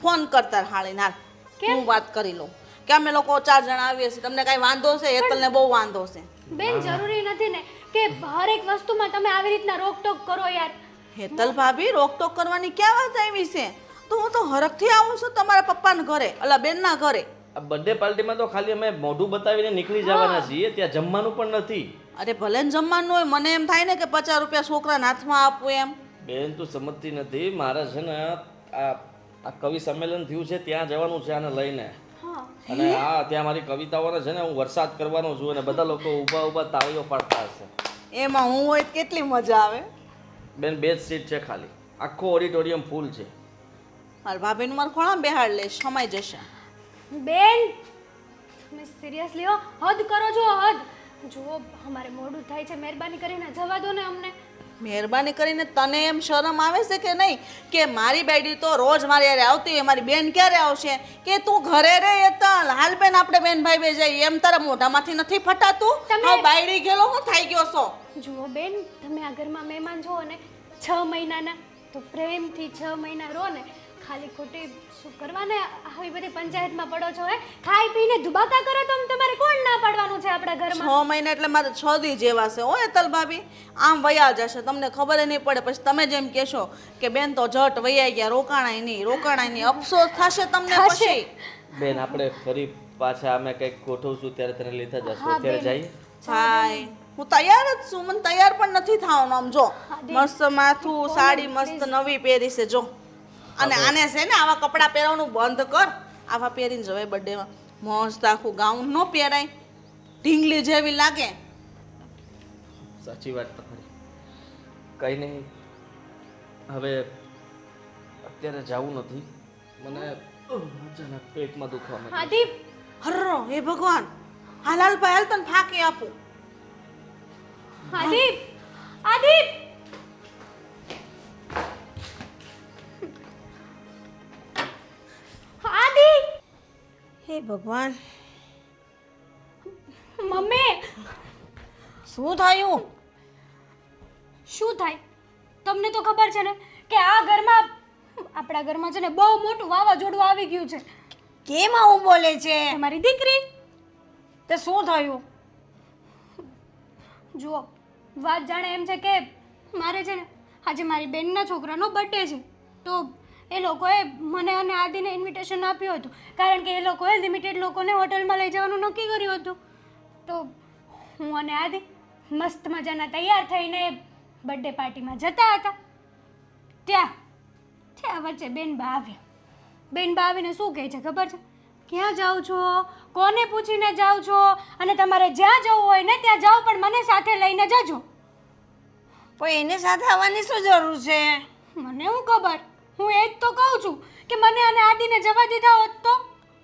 ફોન કર તાર હાળીને હાલ, હું વાત કરી લઉં કે અમે લોકો 4 જણા આવીએ છીએ. તમને કાંઈ વાંધો છે? હેતલને બહુ વાંધો છે. બેન જરૂરી નથી ને કે હરેક વસ્તુમાં તમે આવી રીતના રોકટોક કરો યાર. હેતલ ભાભી, રોકટોક કરવાની ક્યાં વાત આવી છે? તો હું તો હરખથી આવું છું તમારા પપ્પાના ઘરે, અલા બેનના ઘરે. આ બર્થડે પાર્ટીમાં તો ખાલી અમે મોઢું બતાવીને નીકળી જવાના છીએ, ત્યાં જમવાનું પણ નથી. અરે ભલે ને જમવાનું હોય, મને એમ થાય ને કે 50 રૂપિયા છોકરાના હાથમાં આપવું એમ. બેન તું સમજતી નથી. મારે છે ને આ કવિ સંમેલન થયું છે ત્યાં જવાનું છે આને લઈને. અને ત્યાં મારી કવિતાઓને છે ને હું વરસાદ કરવાનો છું અને બધા લોકો ઊભા ઊભા તાળીઓ પાડતા હશે. એમાં હું હોય તો કેટલી મજા આવે. બેન 2 જ સીટ છે ખાલી, આખો ઓડિટોરિયમ ફૂલ છે. મારા ભાભીનું મારે ખોળામાં બેહાડ લઈશ, સમાઈ જશે. બેન તમે સિરિયસલી હો, હદ કરો છો હદ. જો અમારે મોડું થાય છે, મહેરબાની કરીને જવા દો ને અમને. મહેરબાની કરીને તને એમ શરમ આવે છે કે નહીં કે મારી બેડી તો રોજ મારી યારે આવતી હોય, મારી બેન ક્યારે આવશે? કે તું ઘરે રે હેતલ, હાલ બેન આપણે બેન ભાઈ બે જઈએ. એમ તારા મોઢામાંથી નથી ફટાતું? હવે બાયડી ગયેલો હું થઈ ગયો છો? જુઓ બેન, તમે આ ઘરમાં મહેમાન છો ને 6 મહિનાના, તો પ્રેમથી 6 મહિના રહો ને. ખાલી ખોટી શું કરવાને આવી બધી પંચાયતમાં પડો છો? હે ખાઈ પીને ધુબાકા કરો તો તમારે કોણ ના પાડવાનું છે આપણા ઘરમાં? 6 મહિના એટલે મારે 6 દી જેવા છે. ઓ હેતલ ભાભી, આમ વયા જશે, તમને ખબર નહીં પડે. પછી તમે જેમ કહેશો કે બેન તો જટ વૈયા ગયા, રોકાણાય નહીં. અફસોસ થશે તમને પછી. બેન આપણે ફરી પાછા અમે કંઈક ગોઠવશું ત્યારે તને લેતા જશું. અત્યારે જઈએ. હાય, હું તૈયાર જ છું. મને તૈયાર પણ નથી થવાનું. આમ જો, મસ્ત માથું, સાડી મસ્ત નવી પહેરી છે. જો અને આને છે ને આવા કપડાં પહેરવાનું બંધ કર. આવા પહેરીને જવાય બર્થડેમાં. મસ્ત આખું ગાઉન ન પહેરાય, ઢીંગલી જેવી લાગે. સાચી વાત તમારી. કંઈ નહીં, હવે અત્યારે જવું નથી. મને અચાનક પેટમાં દુખવા માંડ્યું. આદિ હર્રો હે ભગવાન, હાલાલભાઈ હાલ તને ફાંકી આપું. આદિ આદિ આદિ હે ભગવાન, મમ્મી શું થયું? શું થાય? તમને તો ખબર છે ને કે આ ઘરમાં આપણા ઘરમાં છે ને બહુ મોટું વાવાઝોડું આવી ગયું છે. કેમ આવું બોલે છે? તમારી દીકરી તે શું થયું? જુઓ, વાત જાણે એમ છે કે મારે છે ને આજે મારી બેનના છોકરાનો બર્થડે છે, તો એ લોકોએ મને અને આદિને ઇન્વિટેશન આપ્યું હતું, કારણ કે એ લોકોએ લિમિટેડ લોકોને હોટલમાં લઈ જવાનું નક્કી કર્યું હતું. તો હું અને આદિ મસ્ત મજાના તૈયાર થઈને બર્થડે પાર્ટીમાં જતા હતા. ત્યાં વચ્ચે બેનબા આવ્યા. બેનબા આવીને શું કહે છે ખબર છે? ક્યાં જાઓ છો, કોને પૂછીને જાઓ છો, અને તમારે જ્યાં જવું હોય ને ત્યાં જાઓ, પણ મને સાથે લઈને જજો. પણ એને સાથે આવવાની શું જરૂર છે? મને શું ખબર, હું એ જ તો કહું છું કે મને અને આદિને જવા દીધા હોત તો.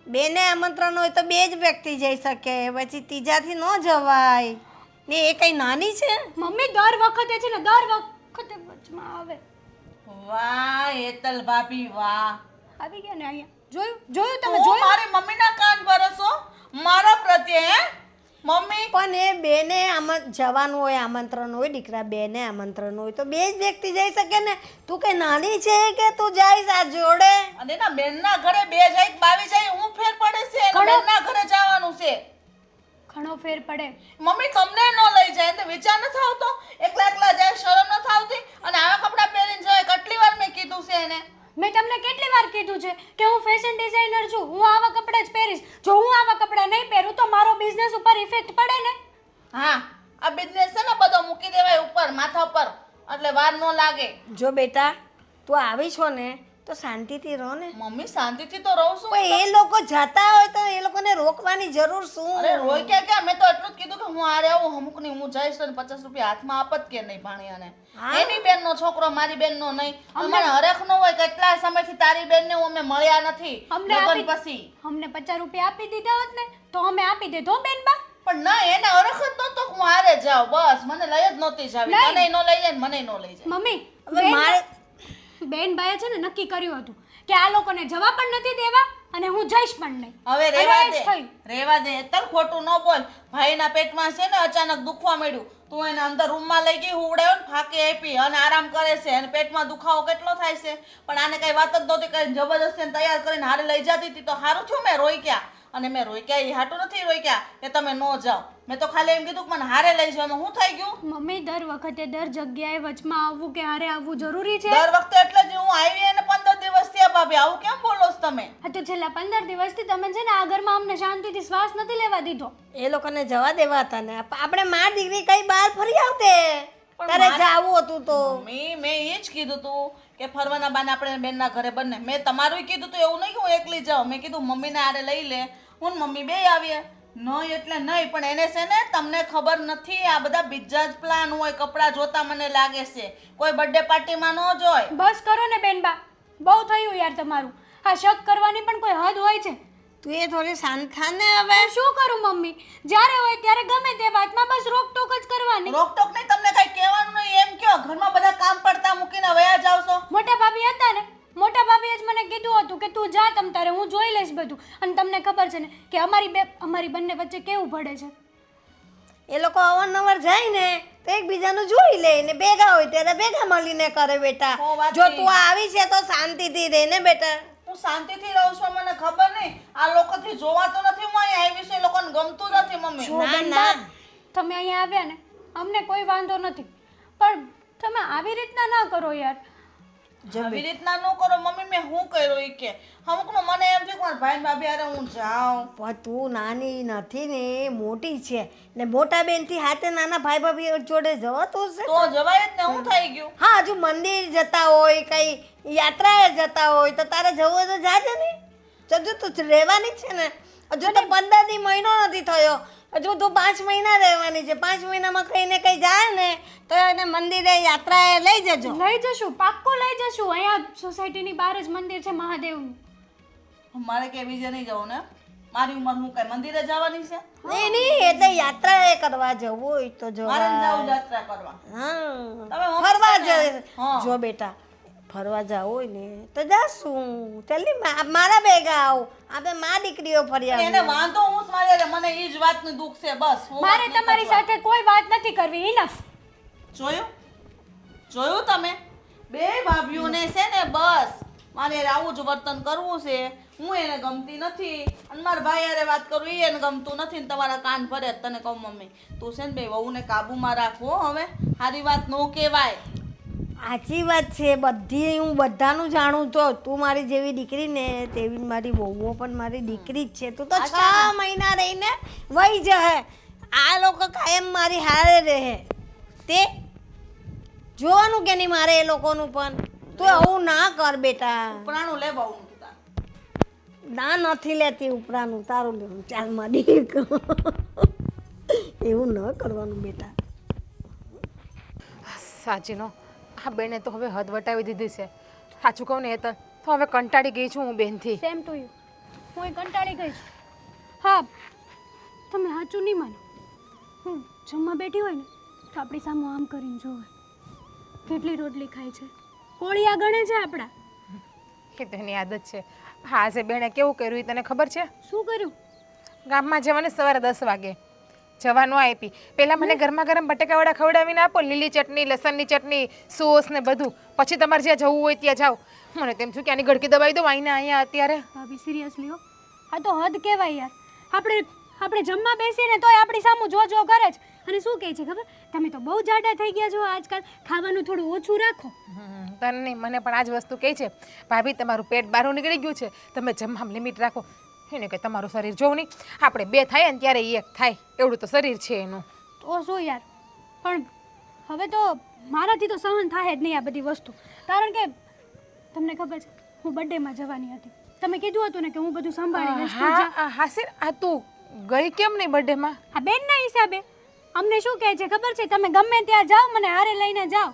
બેને આમંત્રણ હોય તો બે જ વ્યક્તિ જઈ શકે, પછી ત્રીજાથી ન જવાય ને. એ કઈ નાની છે? મમ્મી દર વખતે છે ને દર વખતે વચમાં આવે. વાહ હેતલ ભાભી વાહ. આવી ગયા ને અહીંયા. જોયું તમે તું જોયું? મારી મમ્મીના કાન ભરસો મારા પ્રત્યે હે મમ્મી? પણ એ બેને જવાનું હોય, આમંત્રણ હોય, દીકરા બેને આમંત્રણ હોય તો બે જ વ્યક્તિ જઈ શકે ને. તું કઈ નાની છે કે તું જઈશ આ જોડે? અને એના બેનના ઘરે બે જાય કે બાવી જાય હું ફેર પડે છે? એના બેનના ઘરે જવાનું છે. ઘણો ફેર પડે. મમ્મી તમને ન લઈ જાય તો વિચાર નથી આવતો? એકલા એકલા જાય, શરમ નથી આવતી? અને આવા કપડાં પહેરીને જાય, કેટલી વાર મેં કીધું છે એને. મેં તમને કેટલી વાર કીધું છે કે હું ફેશન ડિઝાઇનર છું, હું આવા કપડાં જ પહેરીશ. જો હું આવા કપડાં નહીં પહેરું તો મારો બિઝનેસ ઉપર ઇફેક્ટ પડે ને. હા, આ બિઝનેસ છે ને બધો મૂકી દેવાય ઉપર માથા પર, એટલે વાર ન લાગે. જો બેટા તું આવી છો ને તો શાંતિથી રહો ને. મમ્મી શાંતિથી તો રહું છું. પણ એ લોકો જતા હોય તો એ લોકોને રોકવાની જરૂર શું? અરે રોય ક્યાં મેં તો એટલું જ કીધું કે હું આરે આવું અમુકની હું જઈશ તો 50 રૂપિયા હાથમાં આપત કે નહીં ભાણિયાને. એની બેનનો છોકરો મારી બેનનો નહીં. મને હરખ ન હોય કેટલા સમયથી તારી બેનને હું અમે મળ્યા નથી લગ્ન પછી. અમને 50 રૂપિયા આપી દીધા હોત ને તો અમે આપી દેધો બેનબા. પણ ના, એને હરખ જ નહોતો હું હારે જાઉં, બસ મને લઈ જ નહોતી જાવી. તને ન લઈ જાય મને ન લઈ જાય. મમ્મી હવે મારે બેનબાએ છે ને નક્કી કર્યું હતું કે આ લોકોને જવા પણ નથી દેવા અને હું જઈશ પણ નહીં. હવે અને રેવા એ જ દે, થયું. રેવા દે. તલ ખોટું ન બોલ. ભાઈના પેટમાં છે ને અચાનક દુખવા મળ્યું, તું એને અંદર રૂમમાં લઈ ગઈ, હુવડાયો ને ફાંકી આપી અને આરામ કરે છે, અને પેટમાં દુખાવો કેટલો થાય છે. પણ આને કઈ વાત જ નહોતી કરી, જબરદસ્તી તૈયાર કરીને હારે લઈ જતી હતી તો સારું થયું મેં રોક્યા. અને મેં રોક્યા એ હાટું નથી રોક્યા કે તમે ન જાઓ. મેં તો ખાલી એમ કીધું કે મને હારે લઈ જાવ. શું થઈ ગયું? મમ્મી દર વખતે દર જગ્યાએ વચમાં આવવું કે હારે આવવું જરૂરી છે? દર વખતે એટલે જ હું આવી એને 15 દિવસ થયા ભાભી. આવું કેમ બોલો છો તમે? હા તો છેલ્લા 15 દિવસથી તમે છે ને આ ઘરમાં અમને શાંતિથી શ્વાસ નથી લેવા દીધો. એ લોકોને જવા દેવા હતા ને. આપણે માર દીકરી કઈ બહાર ફરી આવતે તારે જાવું હતું તો. મેં એ જ કીધું તું કે ફરવાના બાને આપણે બેનના ઘરે બંને. મેં તમારું કીધું તું, એવું નહીં કે હું એકલી જાઉં. મેં કીધું મમ્મીને આરે લઈ લે, હું મમ્મી બે આવીએ. નહીં એટલે નહીં, પણ એને છે ને તમને ખબર નથી, આ બધા બીજા જ પ્લાન હોય. કપડાં જોતા મને લાગે છે કોઈ બર્થડે પાર્ટીમાં ન જોય. બસ કરો ને બેનબા, બહુ થયું યાર તમારું. આ શક કરવાની પણ કોઈ હદ હોય છે. તું એ થોડી શાંત થા ને હવે. હું શું કરું મમ્મી? જ્યારે હોય ત્યારે ગમે તે વાતમાં બસ રોકટોક જ કરવાની. રોકટોક નહીં, તમને કઈ કહેવાનું નહીં એમ કયો. ઘરમાં બધા કામ પડતા મૂકીને વયા જાવ છો. મોટા ભાભી હતા ને, મોટા ભાભીએ જ મને કીધું હતું કે તું જા તમ તારે, હું જોઈ લઈશ બધું. અને તમને ખબર છે ને કે અમારી બંને વચ્ચે કેવું પડે છે. એ લોકો અવારનવાર જાય ને તો એકબીજાનું જોઈ લે ને ભેગા હોય ત્યારે ભેગા મળીને કરે બેટા. ઓ વાત જો છે. તું આવી છે તો શાંતિથી રહે ને બેટા. હું શાંતિથી રહું છું, મને ખબર નહીં. આ લોકોથી જોવાતો નથી હું અહીંયા આવી છું, એ લોકોને ગમતું નથી મમ્મી. જો બેનબા, તમે અહીંયા આવ્યા ને અમને કોઈ વાંધો નથી, પણ તમે આવી રીતના ના કરો યાર. આવી રીતના ન કરો મમ્મી, મેં શું કર્યું ઈ કે અમુકનું મને એમ થયું કે મારા ભાઈ ભાભી હારે હું જાઉં. પણ તું નાની નથી ને એ મોટી છે ને મોટા બેનથી હાથે નાના ભાઈ ભાભી જોડે જવાતું છે? તો જવાય જ ને, હું થઈ ગયું. હા હજુ મંદિર જતા હોય કઈ યાત્રાએ જતા હોય તો તારે જવું હોય તો જાજે ને. હજુ તું રહેવાની છે ને, હજુ તો 15 દી મહિનો નથી થયો, હજુ તું 5 મહિના રહેવાની છે. 5 મહિનામાં કઈ ને કઈ જાય ને તો એને મંદિરે યાત્રાએ લઈ જજો. લઈ જશું, પાક્કો લઈ જશું. અહીંયા સોસાયટીની બહાર જ મંદિર છે મહાદેવનું. મારે કે બીજે નહીં જવું ને, મારી ઉંમર હું કઈ મંદિરે જવાની છે? નહીં નહીં, એટલે યાત્રાએ કરવા જવું હોય તો મારે જવા. જાવું યાત્રા કરવા. હા તમે મમ્મી ફરવા છે ને? જ હા. જો બેટા ફરવા જાવ હોય ને તો જાશું. ચાલી મારા ભેગા આવ, આપણે માં દીકરીઓ ફરી એને આવીએ. વાંધો હું જ મારે મને ઈ જ વાતનું દુઃખ છે બસ. હું મારે વાત નહીં તમારી કરવા. સાથે કોઈ વાત નથી કરવી. ઇનફ. જોયું તમે બે ભાભીઓને છે ને બસ મારે આવું જ વર્તન કરવું છે. હું એને ગમતી નથી અને મારા ભાઈ હારે વાત કરું ઈ એને ગમતું નથી ને તમારા કાન ભરે જ. તને કહું મમ્મી, તું છે ને બે વહુને કાબુમાં રાખવો. હવે સારી વાત નો કહેવાય. સાચી વાત છે બધી, હું બધાનું જાણું તો. તું મારી જેવી દીકરી ને તેવી જ મારી વહુઓ પણ મારી દીકરી જ છે. તું તો 6 મહિના રહીને વહી જશે. આ લોકો કાયમ મારી હારે રહે. તે જોવાનું કે નહીં મારે એ લોકોનું પણ. તું આવું ના કર બેટા. ઉપરાણું લે બહુ કીધા. ના નથી લેતી ઉપરાનું, તારું લેવું. ચાલ મારી એવું ન કરવાનું બેટા. સાચીનો આ બેને તો હવે હદ વટાવી દીધી છે. સાચું કહું ને તો હવે કંટાળી ગઈ છું હું બેનથી. Same to you. હું કંટાળી ગઈ છું. હા, તમે સાચું નહીં માનો. હું જમવા બેઠી હોય ને તો આપણી સામે આમ કરીને જોવે કેટલી રોટલી ખાય છે, કોળિયા ગણે છે આપણા. એ તો એની આદત છે. હા, આજે બેને કેવું કર્યું એ તને ખબર છે? શું કર્યું? ગામમાં જવાને સવારે 10 વાગે જવાનું આપી. પહેલાં મને ગરમા ગરમ બટેકાવાળા ખવડાવીને આપો, લીલી ચટણી, લસણની ચટણી, સોસ ને બધું. પછી તમારે જ્યાં જવું હોય ત્યાં જાઓ. મને તેમ છું કે આની ગળકી દબાવી દો અહીંયા અત્યારે. ભાભી સિરિયસલી હો, આ તો હદ કહેવાય યાર. આપણે જમવા બેસીએ ને તોય આપણી સામું જો કરે જ. અને શું કહે છે ખબર? તમે તો બહુ જાડા થઈ ગયા છો આજકાલ, ખાવાનું થોડું ઓછું રાખો. તને નહીં, મને પણ આ જ વસ્તુ કહે છે, ભાભી તમારું પેટ બહાર નીકળી ગયું છે, તમે જમવામાં લિમિટ રાખો. એને કે તમારું શરીર જોવું નહીં, આપણે 2 થાય ને ત્યારે 1 થાય એવડું તો શરીર છે એનું. તો શું યાર, પણ હવે તો મારાથી તો સહન થાય જ નહીં આ બધી વસ્તુ. કારણ કે તમને ખબર છે હું બર્થડેમાં જવાની હતી. તમે કીધું હતું ને કે હું બધું સંભાળી લઈશ. તું જા. હા હાસિર, આ તું ગઈ કેમ નહીં બર્થડેમાં? આ બેનના હિસાબે. અમને શું કહે છે ખબર છે, તમે ગમે ત્યાં જાઓ મને હારે લઈને જાઓ.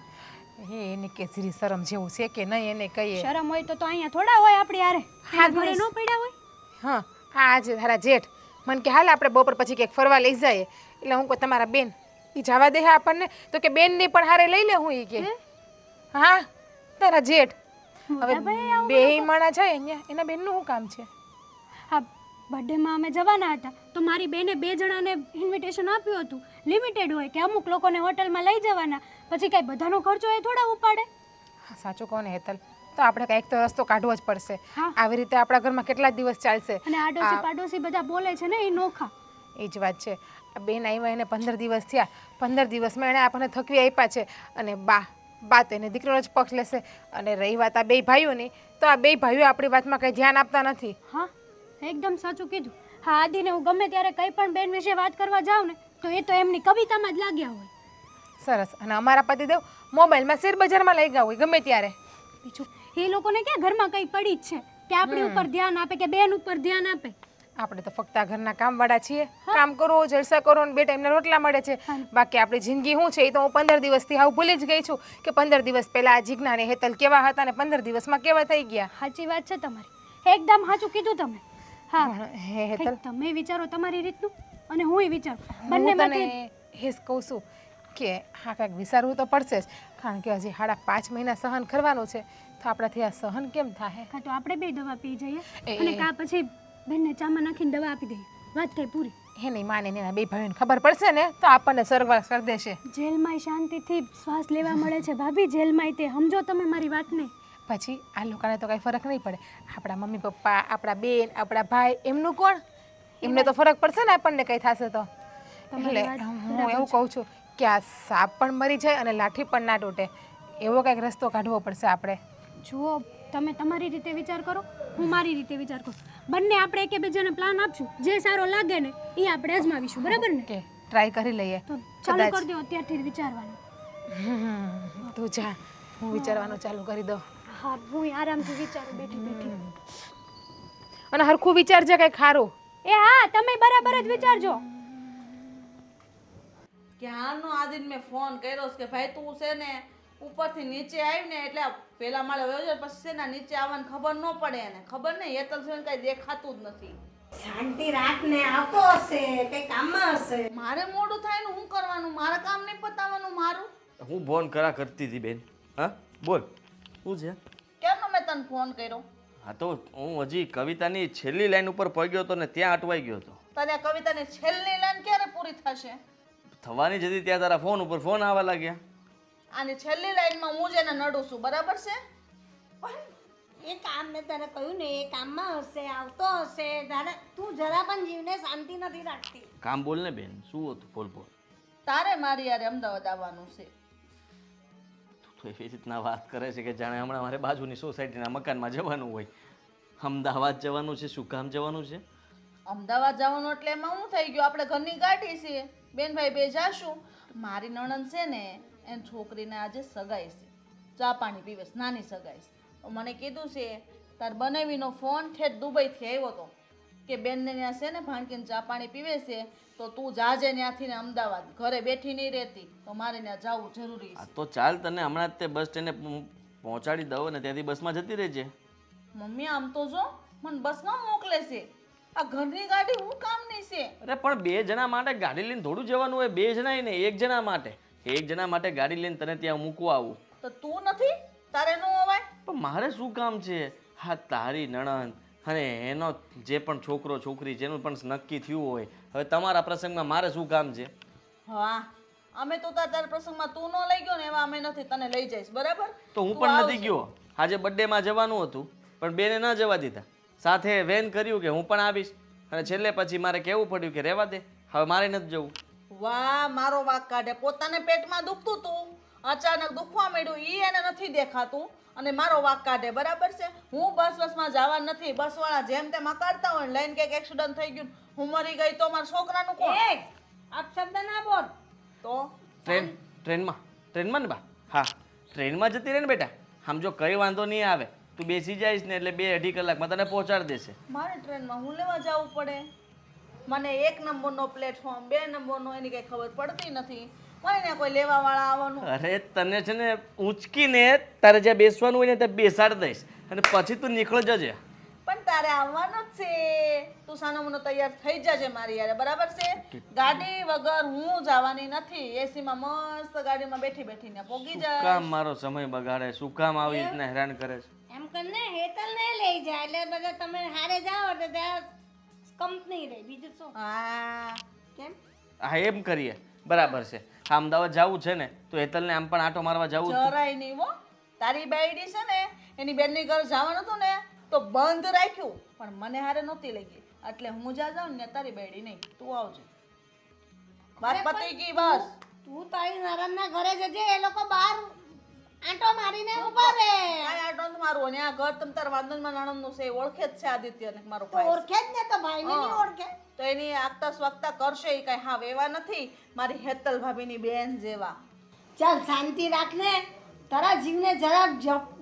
એને કે જરી શરમ જેવું છે કે નહીં એને કહીએ. શરમ હોય તો અહીંયા થોડા હોય આપણી હારે. હા, ઘરે ન પડ્યા હોય. હા આ છે તારા જેઠ મને કે હાલ આપણે બપોર પછી ક્યાંક ફરવા લઈ જાય. એટલે હું કહું તમારા બેન એ જવા દે આપણને? તો કે બેનની પણ હારે લઈ લે હું એ કે. હા તારા જેઠ. હવે બે માણા જાય અહીંયા, એના બેનનું શું કામ છે? હા, બર્થડેમાં અમે જવાના હતા તો મારી બેને 2 જણાને ઇન્વિટેશન આપ્યું હતું. લિમિટેડ હોય કે અમુક લોકોને હોટલમાં લઈ જવાના, પછી કાંઈ બધાનો ખર્ચો એ થોડા ઉપાડે. સાચું કહો ને હેતલ, તો આપણે કંઈક તો રસ્તો કાઢવો જ પડશે. હા. આવી રીતે આપણા ઘરમાં કેટલા દિવસ ચાલશે? અને આડોશી પાડોશી બધા બોલે છે ને એ નોખા. એ જ વાત છે. આ બેન આવ્યા એને 15 દિવસ થયા. 15 દિવસમાં એણે આપણને થકવી આપ્યા છે. અને બા તો એને દીકરીનો જ પક્ષ લેશે. અને રહી વાત આ 2 ભાઈઓની, તો આ 2 ભાઈઓ આપણી વાતમાં કંઈ ધ્યાન આપતા નથી. હા, એકદમ સાચું કીધું. હા, આદિને હું ગમે ત્યારે કંઈ પણ બેન વિશે વાત કરવા જાઉં ને તો એ તો એમની કવિતામાં જ લાગ્યા હોય. સરસ. અને અમારા પતિદેવ મોબાઈલમાં શેર બજારમાં લઈ ગયા હોય ગમે ત્યારે. બીજું એ લોકોને ક્યાં ઘરમાં કંઈ પડી જ છે કે આપણી ઉપર ધ્યાન આપે કે બેન ઉપર ધ્યાન આપે. આપણે તો ફક્ત આ ઘરના કામવાળા છીએ. કામ કરો, જલસા કરો ને 2 ટાઈમના રોટલા મળે છે. બાકી આપણી જિંદગી શું છે એ તો હું 15 દિવસથી હાવ ભૂલી જ ગઈ છું કે 15 દિવસ પહેલા આ જીજ્ઞા ને હેતલ કેવા હતા ને 15 દિવસમાં કેવા થઈ ગયા. સાચી વાત છે તમારી, એકદમ સાચું કીધું તમે. હા, હે હેતલ, કંઈક તમે વિચારો તમારી રીતનું અને હુંય વિચારું. હું બંનેમાંથી તને એ જ કહું છું કે હા કાંઈક વિચારવું તો પડશે જ. કારણ કે હજી 5.5 મહિના સહન કરવાનું છે, તો આપણાથી આ સહન કેમ થાય? કાં તો આપણે 2 દવા પી જઈએ એ- અને કાં પછી બેનને ચામાં નાખીને દવા આપી દઈએ. વાત થઈ પૂરી. એ નહીં માને એના 2 ભાઈઓને ખબર પડશે ને તો આપણને સ્વર્ગવાસ કરી દેશે. જેલમાં શાંતિથી શ્વાસ લેવા મળે છે ભાભી, જેલમાં તે સમજો તમે મારી વાતને. પછી આ લોકોને તો કાંઈ ફરક નહીં પડે. આપણા મમ્મી પપ્પા, આપણા બેન, આપણા ભાઈ, એમનું કોણ? એમને તો ફરક પડશે ને આપણને કંઈ થશે તો. તમારી એટલે વાત હું એવું કહું છું કે આ સાપ પણ મરી જાય અને લાઠી પણ ના તૂટે એવો કંઈક રસ્તો કાઢવો પડશે આપણે. જુઓ તમે તમારી રીતે વિચાર કરો, હું મારી રીતે વિચાર કરું. બંને આપણે એકે બીજાને પ્લાન આપશું, જે સારો લાગે ને એ આપણે અજમાવીશું, બરાબર ને? કે ટ્રાય કરી લઈએ. તો ચાલુ કરી દો અત્યારથી જ વિચારવાનું. તું જા, હું વિચારવાનું ચાલુ કરી દઉં. હા, હું આરામથી વિચારું બેઠી બેઠી. અને હરખું વિચારજે કંઈ ખારું. એ હા, તમે બરાબર જ વિચારજો. ક્યારનો આદિન મેં ફોન કર્યો છે કે ભાઈ તું છે ને ઉપરથી નીચે આવી ને એટલે પેલા માળે વયો જાય પછી છે ને નીચે આવવાની ખબર ન પડે એને. ખબર નહીં હેતલ છે ને કઈ દેખાતું જ નથી. શાંતિ રાખ ને, આવતો હશે કઈ કામમાં હશે. મારે મોડું થાય ને હું કરવાનું? મારા કામ નહીં પતાવવાનું મારું? હું ફોન કરતી હતી બેન. હા બોલ, શું છે? કેમનો મેં તને ફોન કર્યો? હા તો હું હજી કવિતાની છેલ્લી લાઈન ઉપર પહોંચ્યો હતો ને ત્યાં અટવાઈ ગયો હતો. તને આ કવિતાની છેલ્લી લાઈન ક્યારે પૂરી થશે? થવાની જ હતી ત્યાં તારા ફોન ઉપર ફોન આવવા લાગ્યા. આની છેલ્લી લાઈનમાં હું જ એને નડું છું, બરાબર છે? પણ એ કામ મેં તને કહ્યું ને, એ કામમાં હશે, આવતો હશે. તારે તું જરા પણ જીવને શાંતિ નથી રાખતી. કામ બોલ ને બેન, શું હતું? બોલ બોલ. તારે મારી યારે અમદાવાદ આવવાનું છે. તું તો એવી રીતના વાત કરે છે કે જાણે હમણાં મારે બાજુની સોસાયટીના મકાનમાં જવાનું હોય. અમદાવાદ જવાનું છે? શું કામ જવાનું છે? અમદાવાદ જવાનું એટલે એમાં શું થઈ ગયું? આપણે ઘરની ગાડી છે, બેન ભાઈ બે જાશું. મારી નણંદ છે ને એની છોકરીને આજે સગાઈ છે, ચા પાણી પીવે છે, નાની સગાઈ છે. તો મને કીધું છે તાર બનાવીનો ફોન ઠેઠ દુબઈથી આવ્યો હતો કે બેનને ત્યાં છે ને ભાણકીને ચા પાણી પીવે છે, તો તું જાજે ત્યાંથી ને અમદાવાદ, ઘરે બેઠી નહીં રહેતી, તો મારે ત્યાં જવું જરૂરી આ છે. તો ચાલ, તને હમણાં જ તે બસ સ્ટેન્ડે પહોંચાડી દઉં ને ત્યાંથી બસમાં જતી રહેજે. મમ્મી આમ તો જો મને બસમાં મોકલે છે, આ ઘરની ગાડી હું કામ નહીં છે? અરે પણ 2 જણા માટે ગાડી લઈને થોડું જવાનું હોય? 2 જણા ને 1 જણા માટે. 1 જણા માટે ગાડી લઈને તને ત્યાં મૂકવા આવું. તો તું નથી, તારે ન અવાય? પણ મારે શું કામ છે? હા, તારી નણંદ અને એનો જે પણ છોકરો છોકરી જેનું પણ નક્કી થયું હોય, હવે તમારા પ્રસંગમાં મારે શું કામ છે? હા, અમે તો તારા પ્રસંગમાં તું ન લઈ ગયો ને એવા અમે નથી, તને લઈ જઈશ, બરાબર? તો હું તું પણ આવજે. નથી ગયો. આજે બર્થડેમાં જવાનું હતું પણ બેને ન જવા દીધા. સાથે વેન કર્યું કે હું પણ આવીશ, અને છેલ્લે પછી મારે કહેવું પડ્યું કે રહેવા દે, હવે મારે નથી જવું. વાહ, મારો વાક કાઢે. પોતાને પેટમાં દુખતું તું, અચાનક દુખવા માંડ્યું, ઈ એને નથી દેખાતું અને મારો વાક કાઢે, બરાબર છે? હું બસમાં જવા નથી. બસવાળા જેમ તેમ અકાળતા હોય લઈને કંઈક એક્સિડન્ટ થઈ ગયું, હું મરી ગઈ તો મારા છોકરાનું કોણ? અપશબ્દ ના બોલ. તો ટ્રેનમાં ને બા? હા, ટ્રેનમાં જતી રહે ને બેટા. આમ જો કઈ વાંધો નહીં આવે, તું બેસી જઈશ ને એટલે 2-2.5 કલાકમાં તને પહોંચાડી દેશે. મારે ટ્રેનમાં હું લેવા જવું પડે? મને 1 નંબરનો પ્લેટફોર્મ, 2 નંબરનો એની કઈ ખબર પડતી નથી. મને ત્યાં કોઈ લેવા વાળા આવવાનું. અરે તને છે ને ઊંચકીને તારે જ્યાં બેસવાનું હોય ને ત્યાં બેસાડી દઈશ અને પછી તું નીકળી જજે. પણ તારે આવવાનું જ છે. તું સાનો મનો તૈયાર થઈ જજે મારી યારે, બરાબર છે? ગાડી વગર હું જવાની નથી. એસીમાં મસ્ત ગાડીમાં બેઠી બેઠીને પોગી શું જાય. કામ મારો સમય બગાડે? શું કામ આવી રીતના હેરાન કરે છે? એમ કરીને હેતલને લઈ જાય એટલે બધા તમે હારે જાઓ એટલે ત્યાં કંપની રહે, બીજું શું? હા, કેમ? હા, એમ કરીએ, બરાબર છે. હા, અમદાવાદ જવું છે ને તો હેતલને આમ પણ આંટો મારવા જવું જ. જરાય નહીં હો. તારી બાયડી છે ને એની બેનની ઘર જવાનું હતું ને તો બંધ રાખ્યું, પણ મને હારે નહોતી લઈ ગઈ, એટલે હું જ્યાં જાઉં ને તારી બાયડી નહીં. તું આવજે, વાત પતી ગઈ બસ. તું તારી નરણના ઘરે જજે, એ લોકો બહાર આંટો મારીને ઊભા રહે. કાંઈ આટો નથી મારું. અને આ ઘર તમ તાર વાંદનમાં નણંદનું છે, એ ઓળખે જ છે આદિત્યને, મારો તો ભાઈ છે. ઓળખે જ ને, તો ભાઈને નહીં ઓળખે. તો એની આગતા સ્વાગતા કરશે એ કાંઈ હા એવા નથી, મારી હેતલ ભાભીની બેન જેવા. ચાલ શાંતિ રાખ ને, તારા જીવને જરા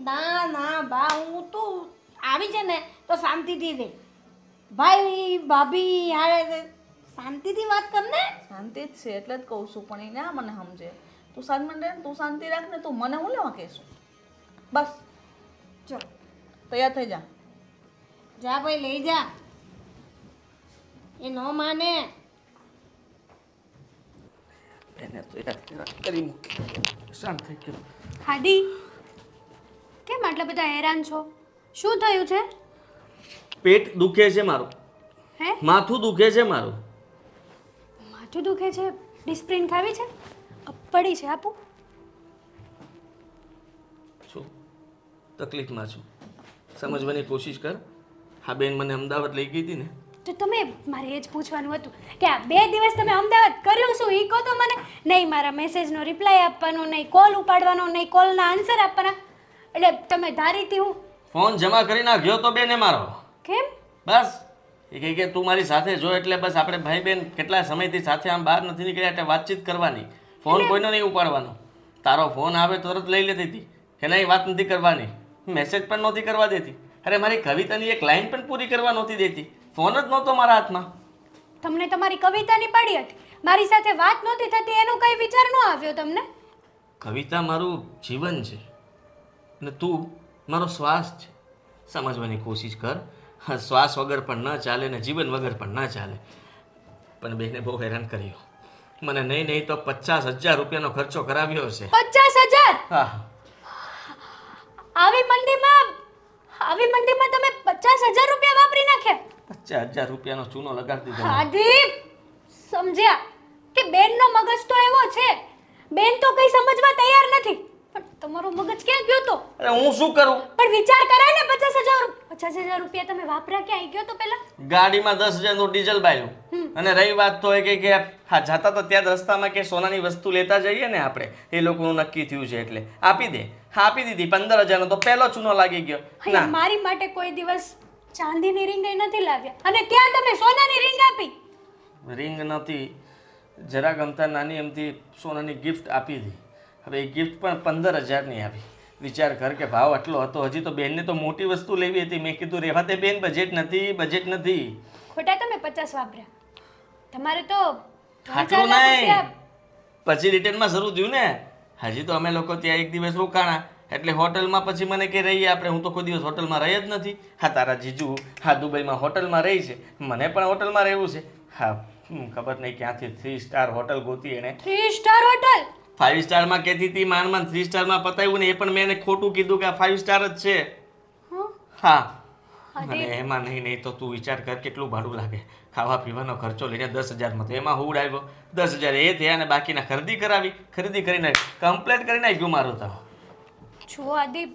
ના ના બા, હું તું આવી છે ને તો શાંતિથી રહે. ભાઈ ભાભી હારે શાંતિથી વાત કર ને. શાંતિ જ છે એટલે જ કહું છું, પણ એ ના મને સમજે. તું શાંતિ રહે ને, તું શાંતિ રાખ ને, તું મને હું લેવા કહેશું? બસ ચલ તૈયાર થઈ જા. જા ભાઈ, લઈ જા. એ ન માને. એને તો યાર કરી મૂકી. શાંત થઈ ગયો. હાડી, કેમ આટલા બધા હેરાન છો? શું થયું છે? પેટ દુખે છે મારું, હે? માથું દુખે છે મારું. માથું દુખે છે? ડિસ્પ્રિન ખાવી છે? પડી છે, આપું? છું તકલીફમાં છું, સમજવાની કોશિશ કર. હા બેન, મને અમદાવાદ લઈ ગઈ હતી ને તો તમે મારે એ જ પૂછવાનું હતું કે આ 2 દિવસ તમે અમદાવાદ કર્યું શું એ કહો તો મને. નહીં મારા મેસેજનો રિપ્લાય આપવાનો, નહીં કોલ ઉપાડવાનો, નહીં કોલના આન્સર આપવાના. એટલે તમે ધારીથી હું ફોન જમા કરી નાખ્યો તો બેને મારો. કેમ? બસ એ કહે કે તું મારી સાથે જો એટલે બસ આપણે ભાઈ બહેન કેટલા સમયથી સાથે આમ બહાર નથી નીકળ્યા એટલે વાતચીત કરવાની. ફોન કોઈનો નહીં ઉપાડવાનો. તારો ફોન આવે તરત લઈ લેતી હતી કે નહીં વાત નથી કરવાની. મેસેજ પણ નહોતી કરવા દેતી. અરે મારી કવિતાની એક લાઈન પણ પૂરી કરવા નહોતી દેતી. ફોન જ નહોતો મારા હાથમાં. તમને તમારી કવિતાની પડી હતી, મારી સાથે વાત નહોતી થતી એનો કઈ વિચાર ન આવ્યો તમને? કવિતા મારું જીવન છે અને તું મારો શ્વાસ છે. સમજવાની કોશિશ કર. શ્વાસ વગર પણ ન ચાલે ને જીવન વગર પણ ન ચાલે. પણ બેને બહુ હેરાન કર્યો. મને નહીં તો 50,000 રૂપિયાનો ખર્ચો કરાવ્યો છે. 50,000? હા. આવી મંદીમાં તમે 50,000 રૂપિયા વાપરી નાખ્યા? 50,000 રૂપિયાનો ચૂનો લગાડી દીધો. આદિપ, સમજ્યા કે બેનનો મગજ તો એવો છે, બેન તો કઈ સમજવા તૈયાર નથી, પણ તમારો મગજ ક્યાં ગયો તો? અરે હું શું કરું? પણ વિચાર કરાય ને. 50,000 રૂપિયા તમે વાપર્યા ક્યાં ગયો તો પેલા? ગાડીમાં 10,000 નું ડીઝલ બાળ્યું. અને રહી વાત તો એ કે હા જતા તો ત્યાં રસ્તામાં કે સોનાની વસ્તુ લેતા જઈએ ને આપણે, એ લોકોનું નક્કી થયું છે એટલે આપી દે. હા આપી દીધી. 15,000 નો તો પહેલો ચૂનો લાગી ગયો. અહીંયા મારી માટે કોઈ દિવસ ચાંદીની રિંગ નથી લાવ્યા અને ત્યાં તમે સોનાની રિંગ આપી. રિંગ નથી, જરા ગમતા નાની એમથી સોનાની ગિફ્ટ આપી હતી. હવે એ ગિફ્ટ પણ 15,000 ની આવી. વિચાર કર કે ભાવ આટલો હતો. હજી તો બેનને તો મોટી વસ્તુ લેવી હતી. મેં કીધું રેવા દે બેન, બજેટ નથી. ખોટા તમે 50 વાપર્યા. તમારે તો 3-4 આટલું લાખ નહીં, રૂપિયા. પછી રિટર્નમાં શરૂ થયું ને. હજી તો અમે લોકો ત્યાં એક દિવસ રોકાણા એટલે હોટલમાં પછી મને કે રહીએ આપણે. હું તો કોઈ દિવસ હોટલમાં રહી જ નથી. હા તારા જીજુ હા દુબઈમાં હોટલમાં રહી છે, મને પણ હોટલમાં રહેવું છે. હા ખબર નહીં ક્યાંથી 3 સ્ટાર હોટલ ગોતી એણે. 3 સ્ટાર હોટલ? 5 સ્ટારમાં કહેતી હતી, માંડ 3 સ્ટારમાં પતાવ્યું ને એ પણ મેં એને ખોટું કીધું કે આ 5 સ્ટાર જ છે. હા. અને એમાં નહીં તો તું વિચાર કર કેટલું ભાડું લાગે. ખાવા પીવાનો ખર્ચો લઈને 10,000 માં તો એમાં હુડ આવ્યો. 10,000 એ થયા અને બાકીના ખરીદી કરીને કમ્પ્લેટ કરી નાખ્યું મારું તો. જો આદિપ,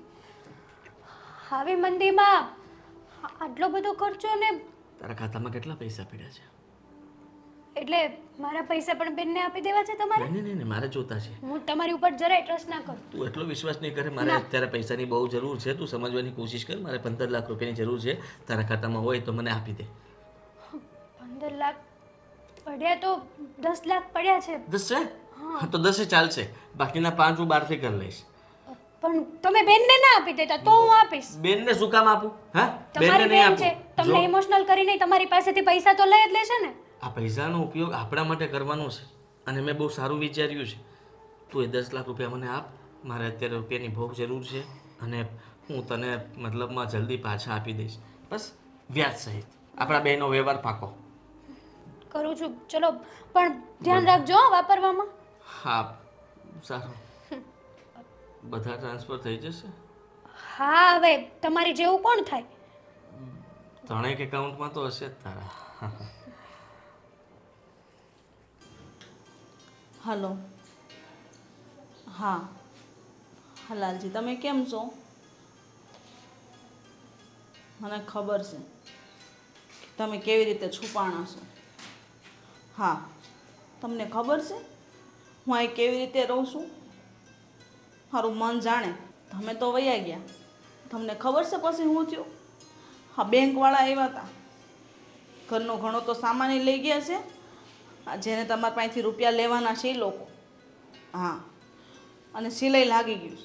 આવી મંદીમાં આટલો બધો ખર્ચો ને. તારા ખાતામાં કેટલા પૈસા પડ્યા છે? એટલે મારા પૈસા પણ બેનને આપી દેવા છે તમારે? નહીં મારે જોતા છે. હું તમારી ઉપર જરાય ટ્રસ્ટ ના કરું. તું એટલો વિશ્વાસ નહીં કરે. મારે અત્યારે પૈસાની બહુ જરૂર છે. તું સમજવાની કોશિશ કર. મારે 15 લાખ રૂપિયાની જરૂર છે. તારા ખાતામાં હોય તો મને આપી દે. 15 લાખ પડ્યા તો 10 લાખ પડ્યા છે. 10 છે? હા તો 10 ચાલશે. બાકીના 5 હું બહારથી કરી લઈશ. પણ તમે બેનને ના આપી દેતા તો હું આપીશ. બેનને શું કામ આપું? હા તમારી બેનને નહીં બેન છે, આપું. તમને ઇમોશનલ કરીને તમારી પાસેથી પૈસા તો લઈ જ લેશે ને. આ પૈસાનો ઉપયોગ આપણા માટે કરવાનો છે અને મેં બહુ સારું વિચાર્યું છે. તું એ 10 લાખ રૂપિયા મને આપ. મારે અત્યારે રૂપિયાની બહુ જરૂર છે અને હું તને મતલબમાં જલ્દી પાછા આપી દઈશ. બસ વ્યાજ સહિત. આપણા બેનો વ્યવહાર પાકો. કરું છું. ચલો પણ ધ્યાન રાખજો વાપરવામાં. હા સારું. બધા ટ્રાન્સફર થઈ જશે? હા હવે તમારી જેવું કોણ થાય? ત્રણેક એકાઉન્ટમાં તો હશે જ તારા. હલો. હા હલાલજી, તમે કેમ છો? મને ખબર છે તમે કેવી રીતે છુપાણા છો. હા તમને ખબર છે હું અહીં કેવી રીતે રહું છું. મારું મન જાણે. તમે તો વયા ગયા. તમને ખબર છે પછી હું થયું? હા બેંકવાળા આવ્યા હતા. ઘરનો ઘણો તો સામાન લઈ ગયા છે. જેને તમારા પાસેથી રૂપિયા લેવાના છે એ લોકો. હા અને સિલાઈ લાગી ગયું.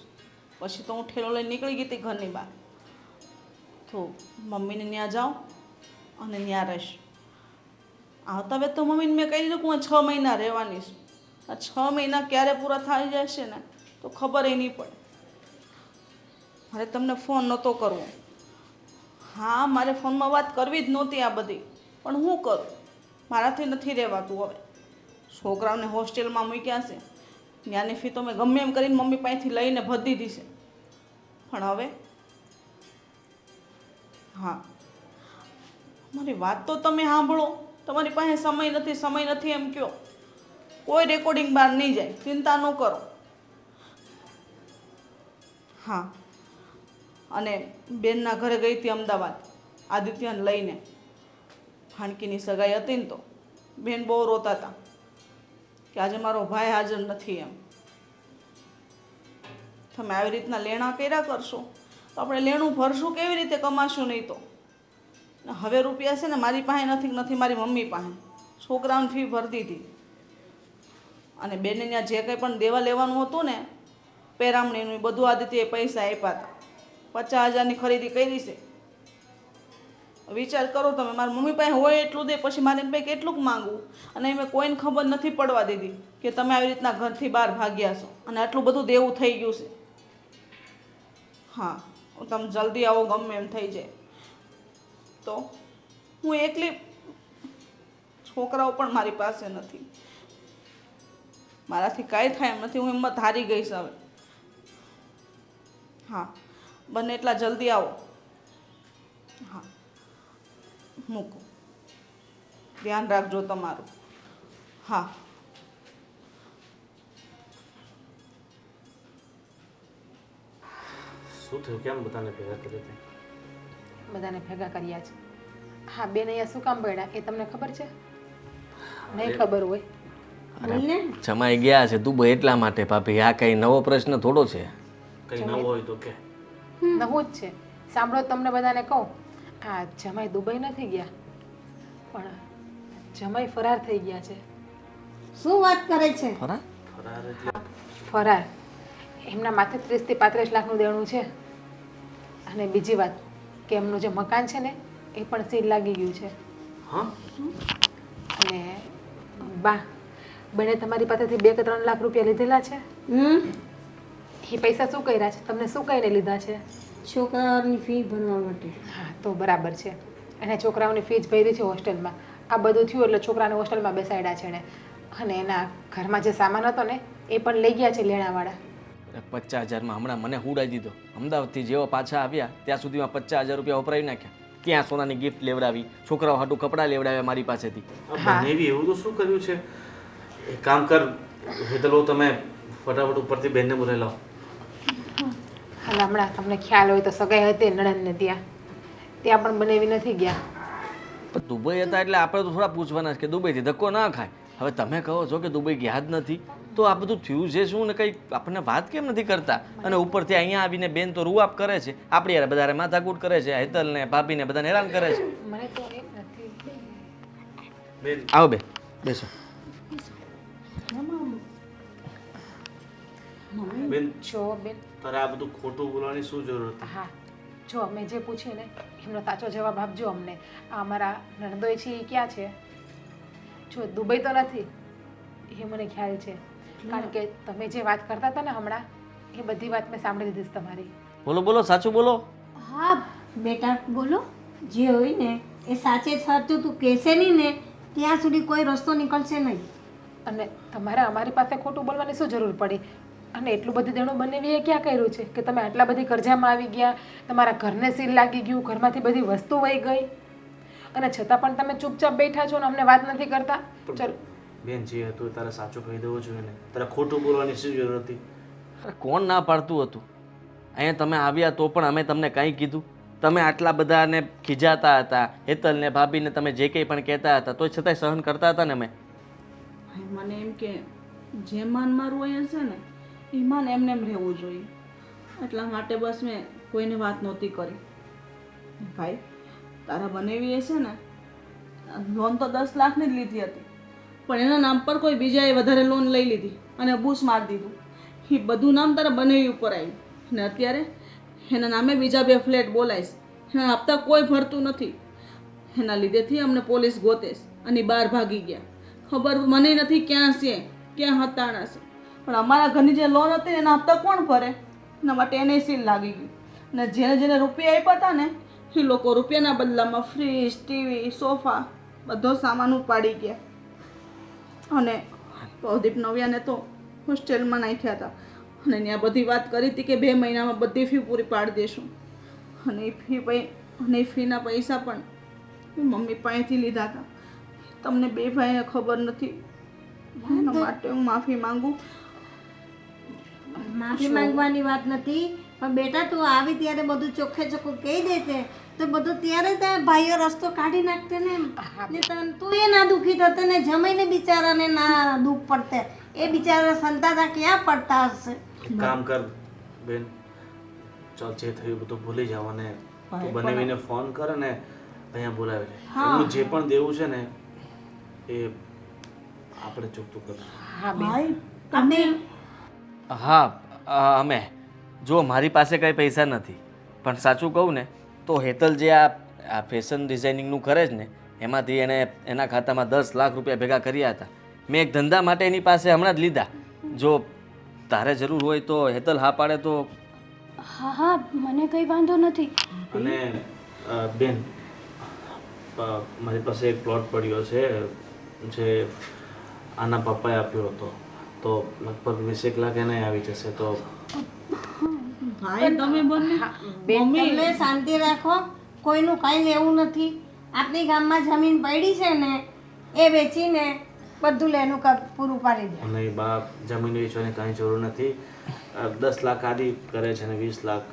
પછી તો હું ઠેલો લઈને નીકળી ગઈ હતી ઘરની બહાર. તો મમ્મીને ત્યાં જાઉં અને ત્યાં રહીશ. આવતા વેત તો મમ્મીને મેં કહી દીધું કે હું 6 મહિના રહેવાની છું. આ 6 મહિના ક્યારે પૂરા થઈ જશે ને તો ખબર નહીં પડે. મારે તમને ફોન નહોતો કરવો. હા મારે ફોનમાં વાત કરવી જ નહોતી આ બધી, પણ હું કરું, મારાથી નથી રહેવાતું. હવે છોકરાઓને હોસ્ટેલમાં મૂક્યા છે. ત્યાંની ફી તો મેં ગમે એમ કરીને મમ્મી પાસેથી લઈને ભરી દીધી છે. પણ હવે હા મારી વાત તો તમે સાંભળો. તમારી પાસે સમય નથી એમ કહો. કોઈ રેકોર્ડિંગ બહાર નહીં જાય, ચિંતા ન કરો. હા અને બેનના ઘરે ગઈ હતી અમદાવાદ આદિત્યને લઈને. હાણકીની સગાઈ હતી ને તો બેન બહુ રોતા હતા કે આજે મારો ભાઈ હાજર નથી એમ. તમે આવી રીતના લેણા કર્યા કરશો તો આપણે લેણું ભરશું કેવી રીતે, કમાશું નહીં તો. ને હવે રૂપિયા છે ને મારી પાસે નથી મારી મમ્મી પાસે. છોકરાઓની ફી ભરી દીધી અને બેને ત્યાં જે કંઈ પણ દેવા લેવાનું હતું ને પેરામણીનું એ બધું આદિત્યએ પૈસા આપ્યા હતા. 50,000ની ખરીદી કરી છે. વિચાર કરો તમે, મારી મમ્મી પાસે હોય એટલું દે, પછી મારે ભાઈ કેટલુંક માંગવું. અને મેં કોઈને ખબર નથી પડવા દીધી કે તમે આવી રીતના ઘરથી બહાર ભાગ્યા છો અને આટલું બધું દેવું થઈ ગયું છે. હા, તમે જલ્દી આવો, ગમે એમ થઈ જાય તો. હું એકલી, છોકરાઓ પણ મારી પાસે નથી, મારાથી કાંઈ થાય એમ નથી. હું હિંમત હારી ગઈ છે હવે. હા, બને એટલા જલ્દી આવો. હા, મૂકો, ધ્યાન રાખજો તમારું. હા. શું થયું? કેમ બધાને ભેગા કરી દે? બધાને ભેગા કર્યા છે. હા, બેન અહીંયા શું કામ પડ્યા એ તમને ખબર છે? નહીં ખબર હોય. જમાઈ ગયા છે દુબઈ એટલા માટે ભાભી. આ કઈ નવો પ્રશ્ન થોડો છે. કઈ નવું હોય તો કે. નવું જ છે. સાંભળો, તમને બધાને કહું, આ જમાઈ દુબઈ નથી ગયા, પણ જમાઈ ફરાર થઈ ગયા છે. શું વાત કરે છે? ખરા? ફરાર એટલે ફરાર. એમના માથે 30 થી 35 લાખનું દેણું છે. અને બીજી વાત કે એમનું જે મકાન છે ને એ પણ સીલ લાગી ગયું છે. હા? અને બા, બને તમારી પાસેથી 2 કે 3 લાખ રૂપિયા લીધેલા છે. એ પૈસા શું કર્યા છે? તમને શું કહીને લીધા છે? છોકરાઓની ફી ભરવા માટે. હા, તો બરાબર છે. એને છોકરાઓની ફીસ ભરી છે હોસ્ટેલમાં. આ બધું થયું એટલે છોકરાને હોસ્ટેલમાં બેસાડ્યા છે ને. અને એના ઘરમાં જે સામાન હતો ને એ પણ લઈ ગયા છે લેણાવાળા. 50,000માં હમણાં મને હુડાઈ દીધો. અમદાવાદથી જેવો પાછા આવ્યા ત્યાં સુધીમાં 50,000 રૂપિયા વપરાવી નાખ્યા. ક્યાં સોનાની ગિફ્ટ લેવડાવી, છોકરાઓ હાટું કપડાં લેવડાવ્યા મારી પાસેથી. બનેવી એવું તો શું કર્યું છે? એક કામ કર હેતલો, તમે ફટાફટ ઉપરથી બેનને બોલાવી લાવો. અને હમણાં તમને ખ્યાલ હોય તો સગાઈ હતી નણંદને ત્યાં પણ બનેવી નથી ગયા. પણ દુબઈ હતા એટલે આપણે તો થોડા પૂછવાના છે કે દુબઈથી ધક્કો ના ખાય. હવે તમે કહો છો કે દુબઈ ગયા જ નથી, તો આ બધું થયું છે શું ને કંઈ આપણને વાત કેમ નથી કરતા? અને ઉપરથી અહીંયા આવીને બેન તો રૂઆપ કરે છે, આપણી યાર બધાને માથાકૂટ કરે છે, હેતલને ભાભીને બધાને હેરાન કરે છે. મને તો એ નથી. બેન આવો બે બેસો. બેન, જો બેન, તારે આ બધું ખોટું બોલવાની શું જરૂર હતી? હા, જો અમે જે પૂછ્યું ને એમનો સાચો જવાબ આપજો અમને. આ અમારા નણંદોય છે એ ક્યાં છે? જો દુબઈ તો નથી, એ મને ખ્યાલ છે. કારણ કે તમે જે વાત કરતા હતા ને હમણાં, એ બધી વાત મેં સાંભળી લીધી છે તમારી. બોલો બોલો, સાચું બોલો. હા બેટા બોલો, જે હોય ને એ સાચે જ સાચું તું કહેશે નહીં ને ત્યાં સુધી કોઈ રસ્તો નીકળશે નહીં. અને તમારે અમારી પાસે ખોટું બોલવાની શું જરૂર પડી? અને એટલું બધું દેણું બનેવીએ ક્યાં કર્યું છે કે તમે આટલા બધી કરજામાં આવી ગયા, તમારા ઘરને સીલ લાગી ગયું, ઘરમાંથી બધી વસ્તુ વહી ગઈ, અને છતાં પણ તમે ચૂપચાપ બેઠા છો ને અમને વાત નથી કરતા. ચલો બેન, જે હતું તારે સાચું કહી દેવું જોઈએ ને. તારે ખોટું બોલવાની શું જરૂર હતી? અરે કોણ ના પાડતું હતું? અહીંયા તમે આવ્યા તો પણ અમે તમને કંઈ કીધું? તમે આટલા બધાને ખીજાતા હતા, હેતલને ભાભીને તમે જે કંઈ પણ કહેતા હતા તો છતાંય સહન કરતા હતા ને અમે. મને એમ કે જે માન મારું અહીંયા છે ને એ માન એમને એમ રહેવું જોઈએ, એટલા માટે બસ મેં કોઈને વાત નહોતી કરી. ભાઈ, તારા બનેવીએ છે ને લોન તો 10 લાખની જ લીધી હતી, પણ એના નામ પર કોઈ બીજાએ વધારે લોન લઈ લીધી અને બૂસ મારી દીધું. એ બધું નામ તારા બનેવી ઉપર આવ્યું ને અત્યારે એના નામે બીજા 2 ફ્લેટ બોલાઈશ. એના હપ્તા કોઈ ભરતું નથી. એના લીધેથી અમને પોલીસ ગોતેશ અને બહાર ભાગી ગયા. ખબર મને નથી ક્યાં છે, ક્યાં હતાણા છે. પણ અમારા ઘરની જે લોન હતી એના હપ્તા કોણ ભરે? એના માટે એને સીલ લાગી ગયું. અને જેને જેને રૂપિયા આપ્યા હતા ને એ લોકો રૂપિયાના બદલામાં ફ્રીજ, ટીવી, સોફા બધો સામાન ઉપાડી ગયા. અને પ્રદીપ નવ્યાને તો હોસ્ટેલમાં નાખ્યા હતા અને ત્યાં બધી વાત કરી હતી કે 2 મહિનામાં બધી ફી પૂરી પાડી દઈશું. અને એ ફીના પૈસા પણ મમ્મી પાસેથી લીધા હતા. તમને 2 ભાઈને ખબર નથી, એના માટે હું માફી માંગુ. માફી માંગવાની વાત નથી, પણ બેટા તું આવી ત્યારે બધું ચોખ્ખે ચોખ્ખું કહી દેતે તો બધું ત્યારે ત્યાં ભાઈઓ રસ્તો કાઢી નાખતે ને. તું એ ના દુઃખી થતે ને જમાઈને બિચારાને ના દુઃખ પડતે. એ બિચારા સંતાતા ક્યાં પડતા હશે? કામ કર, બેન ચાલ જે થયું બધું ભૂલી જાવ અને તું બનાવીને ફોન કર અને અહીંયા બોલાવી લે એમનું જે પણ દેવું છે ને એ આપણે ચૂકતું કરશું. હા બેન ભાઈ તમે હા અમે જો મારી પાસે કંઈ પૈસા નથી, પણ સાચું કહું ને તો હેતલ જે આ ફેશન ડિઝાઇનિંગનું કરે છે ને એમાંથી એણે એના ખાતામાં 10 લાખ રૂપિયા ભેગા કર્યા હતા. મેં એક ધંધા માટે એની પાસે હમણાં જ લીધા. જો તારે જરૂર હોય તો હેતલ હા પાડે તો. હા હા મને કંઈ વાંધો નથી. અને બેન મારી પાસે એક પ્લોટ પડ્યો છે જે આના પપ્પાએ આપ્યો હતો, તો લગભગ 20 લાખ એને આવી જશે. તો ભાઈ તમે બંને તમે શાંતિ રાખો, કોઈનું કાંઈ લેવું નથી. આપણી ગામમાં જમીન પડી છે ને એ વેચીને બધું લેનું પૂરું પાડી દે. અને બા જમીન વેચવાની કાંઈ જરૂર નથી. 10 લાખ આદિ કરે છે અને 20 લાખ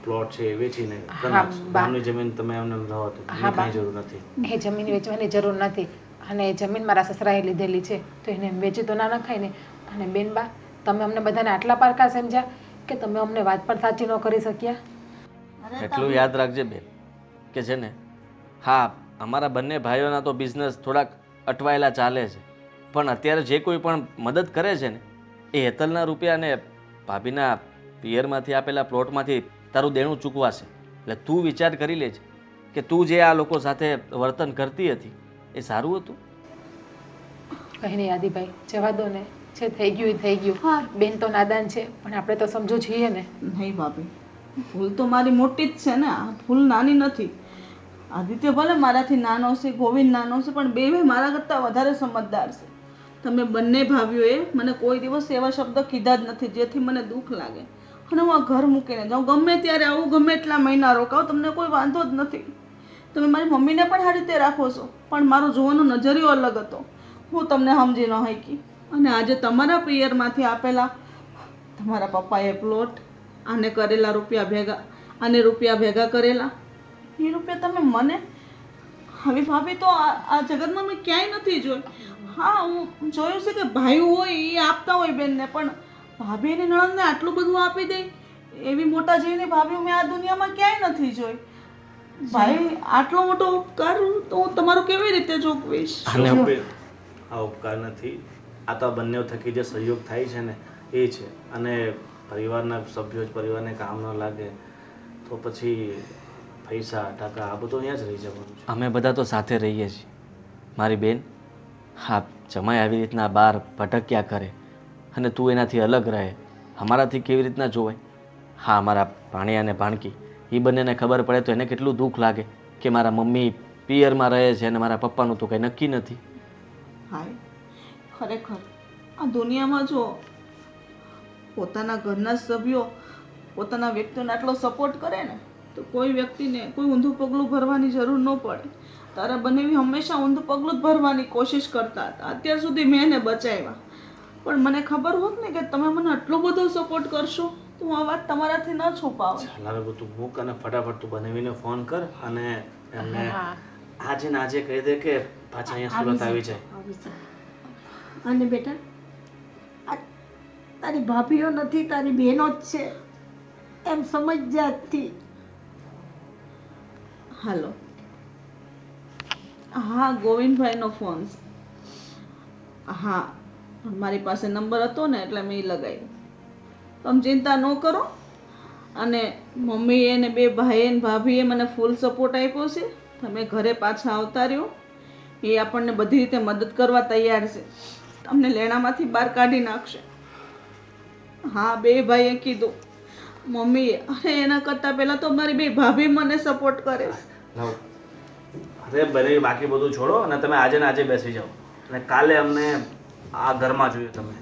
પ્લોટ છે એ વેચીને કરી નાખશું. ગામની જમીન તમે એમને રહો તો એની કાંઈ જરૂર નથી. એ જમીન વેચવાની જરૂર નથી અને એ જમીન મારા સસરાએ લીધેલી છે તો એને એમ વેચી તો ના નખાય ને. અને બેન બા તમે અમને બધાને આટલા પારકા સમજ્યા કે તમે અમને વાત પણ સાચી ન કરી શક્યા. એટલું યાદ રાખજે બેન કે છે ને, હા અમારા બંને ભાઈઓના તો બિઝનેસ થોડાક અટવાયેલા ચાલે છે, પણ અત્યારે જે કોઈ પણ મદદ કરે છે ને એ હેતલના રૂપિયા અને ભાભીના પિયરમાંથી આપેલા પ્લોટમાંથી તારું દેણું ચૂકવાશે. એટલે તું વિચાર કરી લેજે કે તું જે આ લોકો સાથે વર્તન કરતી હતી એ સારું હતું. કંઈ નહીં આદિભાઈ, જવા દો ને, જે થઈ ગયું એ થઈ ગયું. બેન તો નાદાન છે પણ આપણે તો સમજો છીએ ને. નહીં ભાભી, ભૂલ તો મારી મોટી જ છે ને, આ ભૂલ નાની નથી. આદિત્ય ભલે મારાથી નાનો છે, ગોવિંદ નાનો છે, પણ બે મારા કરતાં વધારે સમજદાર છે. તમે બંને ભાભીઓએ મને કોઈ દિવસ એવા શબ્દ કીધા જ નથી જેથી મને દુઃખ લાગે. અને હું આ ઘર મૂકીને જાઉં, ગમે ત્યારે આવું, ગમે એટલા મહિના રોકાવ, તમને કોઈ વાંધો જ નથી. તમે મારી મમ્મીને પણ આ રીતે રાખો છો, પણ મારો જોવાનો નજરિયો અલગ હતો. હું તમને સમજી ન શકી. અને આજે તમારા પિયરમાંથી આપેલા તમારા પપ્પાએ પ્લોટ, આને કરેલા રૂપિયા ભેગા, આને રૂપિયા ભેગા કરેલા, એ રૂપિયા તમે મને હવે ભાભી તો આ જગતમાં મેં ક્યાંય નથી જોઈ. હા હું જોયું છે કે ભાઈ હોય એ આપતા હોય બેનને, પણ ભાભી એની નણંદને આટલું બધું આપી દે એવી મોટા જેવી ભાભી મેં આ દુનિયામાં ક્યાંય નથી જોઈ. ભાઈ આટલો મોટો ઉપકાર તો હું તમારો કેવી રીતે ચૂકવીશ? આ ઉપકાર નથી, આ તો આ બંને થકી જે સહયોગ થાય છે ને એ છે. અને પરિવારના સભ્યો જ પરિવારને કામ ન લાગે તો પછી પૈસા ટકા આ બધું અહીંયા જ રહી જવાનું છે. અમે બધા તો સાથે રહીએ છીએ મારી બેન. હા જમાઈ આવી રીતના બહાર ભટક્યા કરે અને તું એનાથી અલગ રહે, અમારાથી કેવી રીતના જોવાય? હા અમારા ભાણિયા અને ભાણકી એ બંનેને ખબર પડે તો એને કેટલું દુઃખ લાગે કે મારા મમ્મી પિયરમાં રહે છે અને મારા પપ્પાનું તો કંઈ નક્કી નથી. ભાઈ ખરેખર આ દુનિયામાં જો પોતાના ઘરના સભ્યો પોતાના વ્યક્તિઓને આટલો સપોર્ટ કરે ને તો કોઈ વ્યક્તિને કોઈ ઊંધું પગલું ભરવાની જરૂર ન પડે. તારા બંનેવી હંમેશા ઊંધું પગલું જ ભરવાની કોશિશ કરતા હતા. અત્યાર સુધી મેં એને બચાવ્યા, પણ મને ખબર હોત ને કે તમે મને આટલો બધો સપોર્ટ કરશો તો હું આ વાત તમારાથી ન છુપાવું. ચાલ હવે તું મૂક અને ફટાફટ તું બનાવીને ફોન કર અને એમને આજે ને આજે કહી દે કે પાછા અહીંયા સુરત આવી જાય. અને બેટા આ તારી ભાભીઓ નથી, તારી બહેનો જ છે એમ સમજ જાતથી. હાલો, હા ગોવિંદભાઈનો ફોન છે. હા મારી પાસે નંબર હતો ને એટલે મેં લગાવ્યો. તમે ચિંતા ન કરો. અને મમ્મીએ ને બે ભાઈએ ને ભાભીએ મને ફૂલ સપોર્ટ આપ્યો છે. તમે ઘરે પાછા આવતા રહ્યો, એ આપણને બધી રીતે મદદ કરવા તૈયાર છે. તમને લેણામાંથી બહાર કાઢી નાખશે. હા બે ભાઈએ કીધું મમ્મીએ, અરે એના કરતાં પહેલાં તો મારી બે ભાભી મને સપોર્ટ કરે છે. લાવ અરે બને બાકી બધું છોડો અને તમે આજે ને આજે બેસી જાઓ અને કાલે અમને આ ઘરમાં જોઈએ તમે.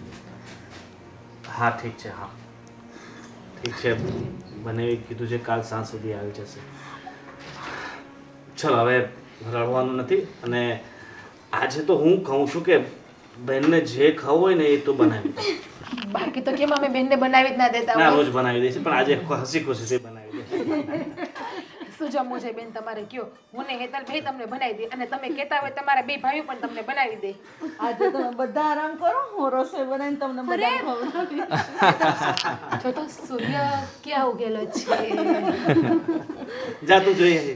હા ઠીક છે, હા ઠીક છે, બને કીધું છે કાલ સાંજ સુધી આવી જશે. ચલો હવે રડવાનું નથી. અને આજે તો હું કહું છું કે બહેનને જે ખાવું હોય ને એ તો બનાવી દે. બાકી તો કેમ અમે બેનને બનાવી જ ના દેતા ના હોય? રોજ બનાવી દઈશ, પણ આજે હસી ખુશીથી બનાવી દઈશ. શું જમવું છે બેન તમારે કયો, હું ને હેતલ બે તમને બનાવી દે, અને તમે કહેતા હોય તમારા બે ભાઈઓ પણ તમને બનાવી દે. આજે તમે બધા આરામ કરો, હું રસોઈ બનાવીને તમને બધા ખવડાવીશ. જો તો સૂર્ય ક્યાં ઉગેલો છે. જા તું જોઈએ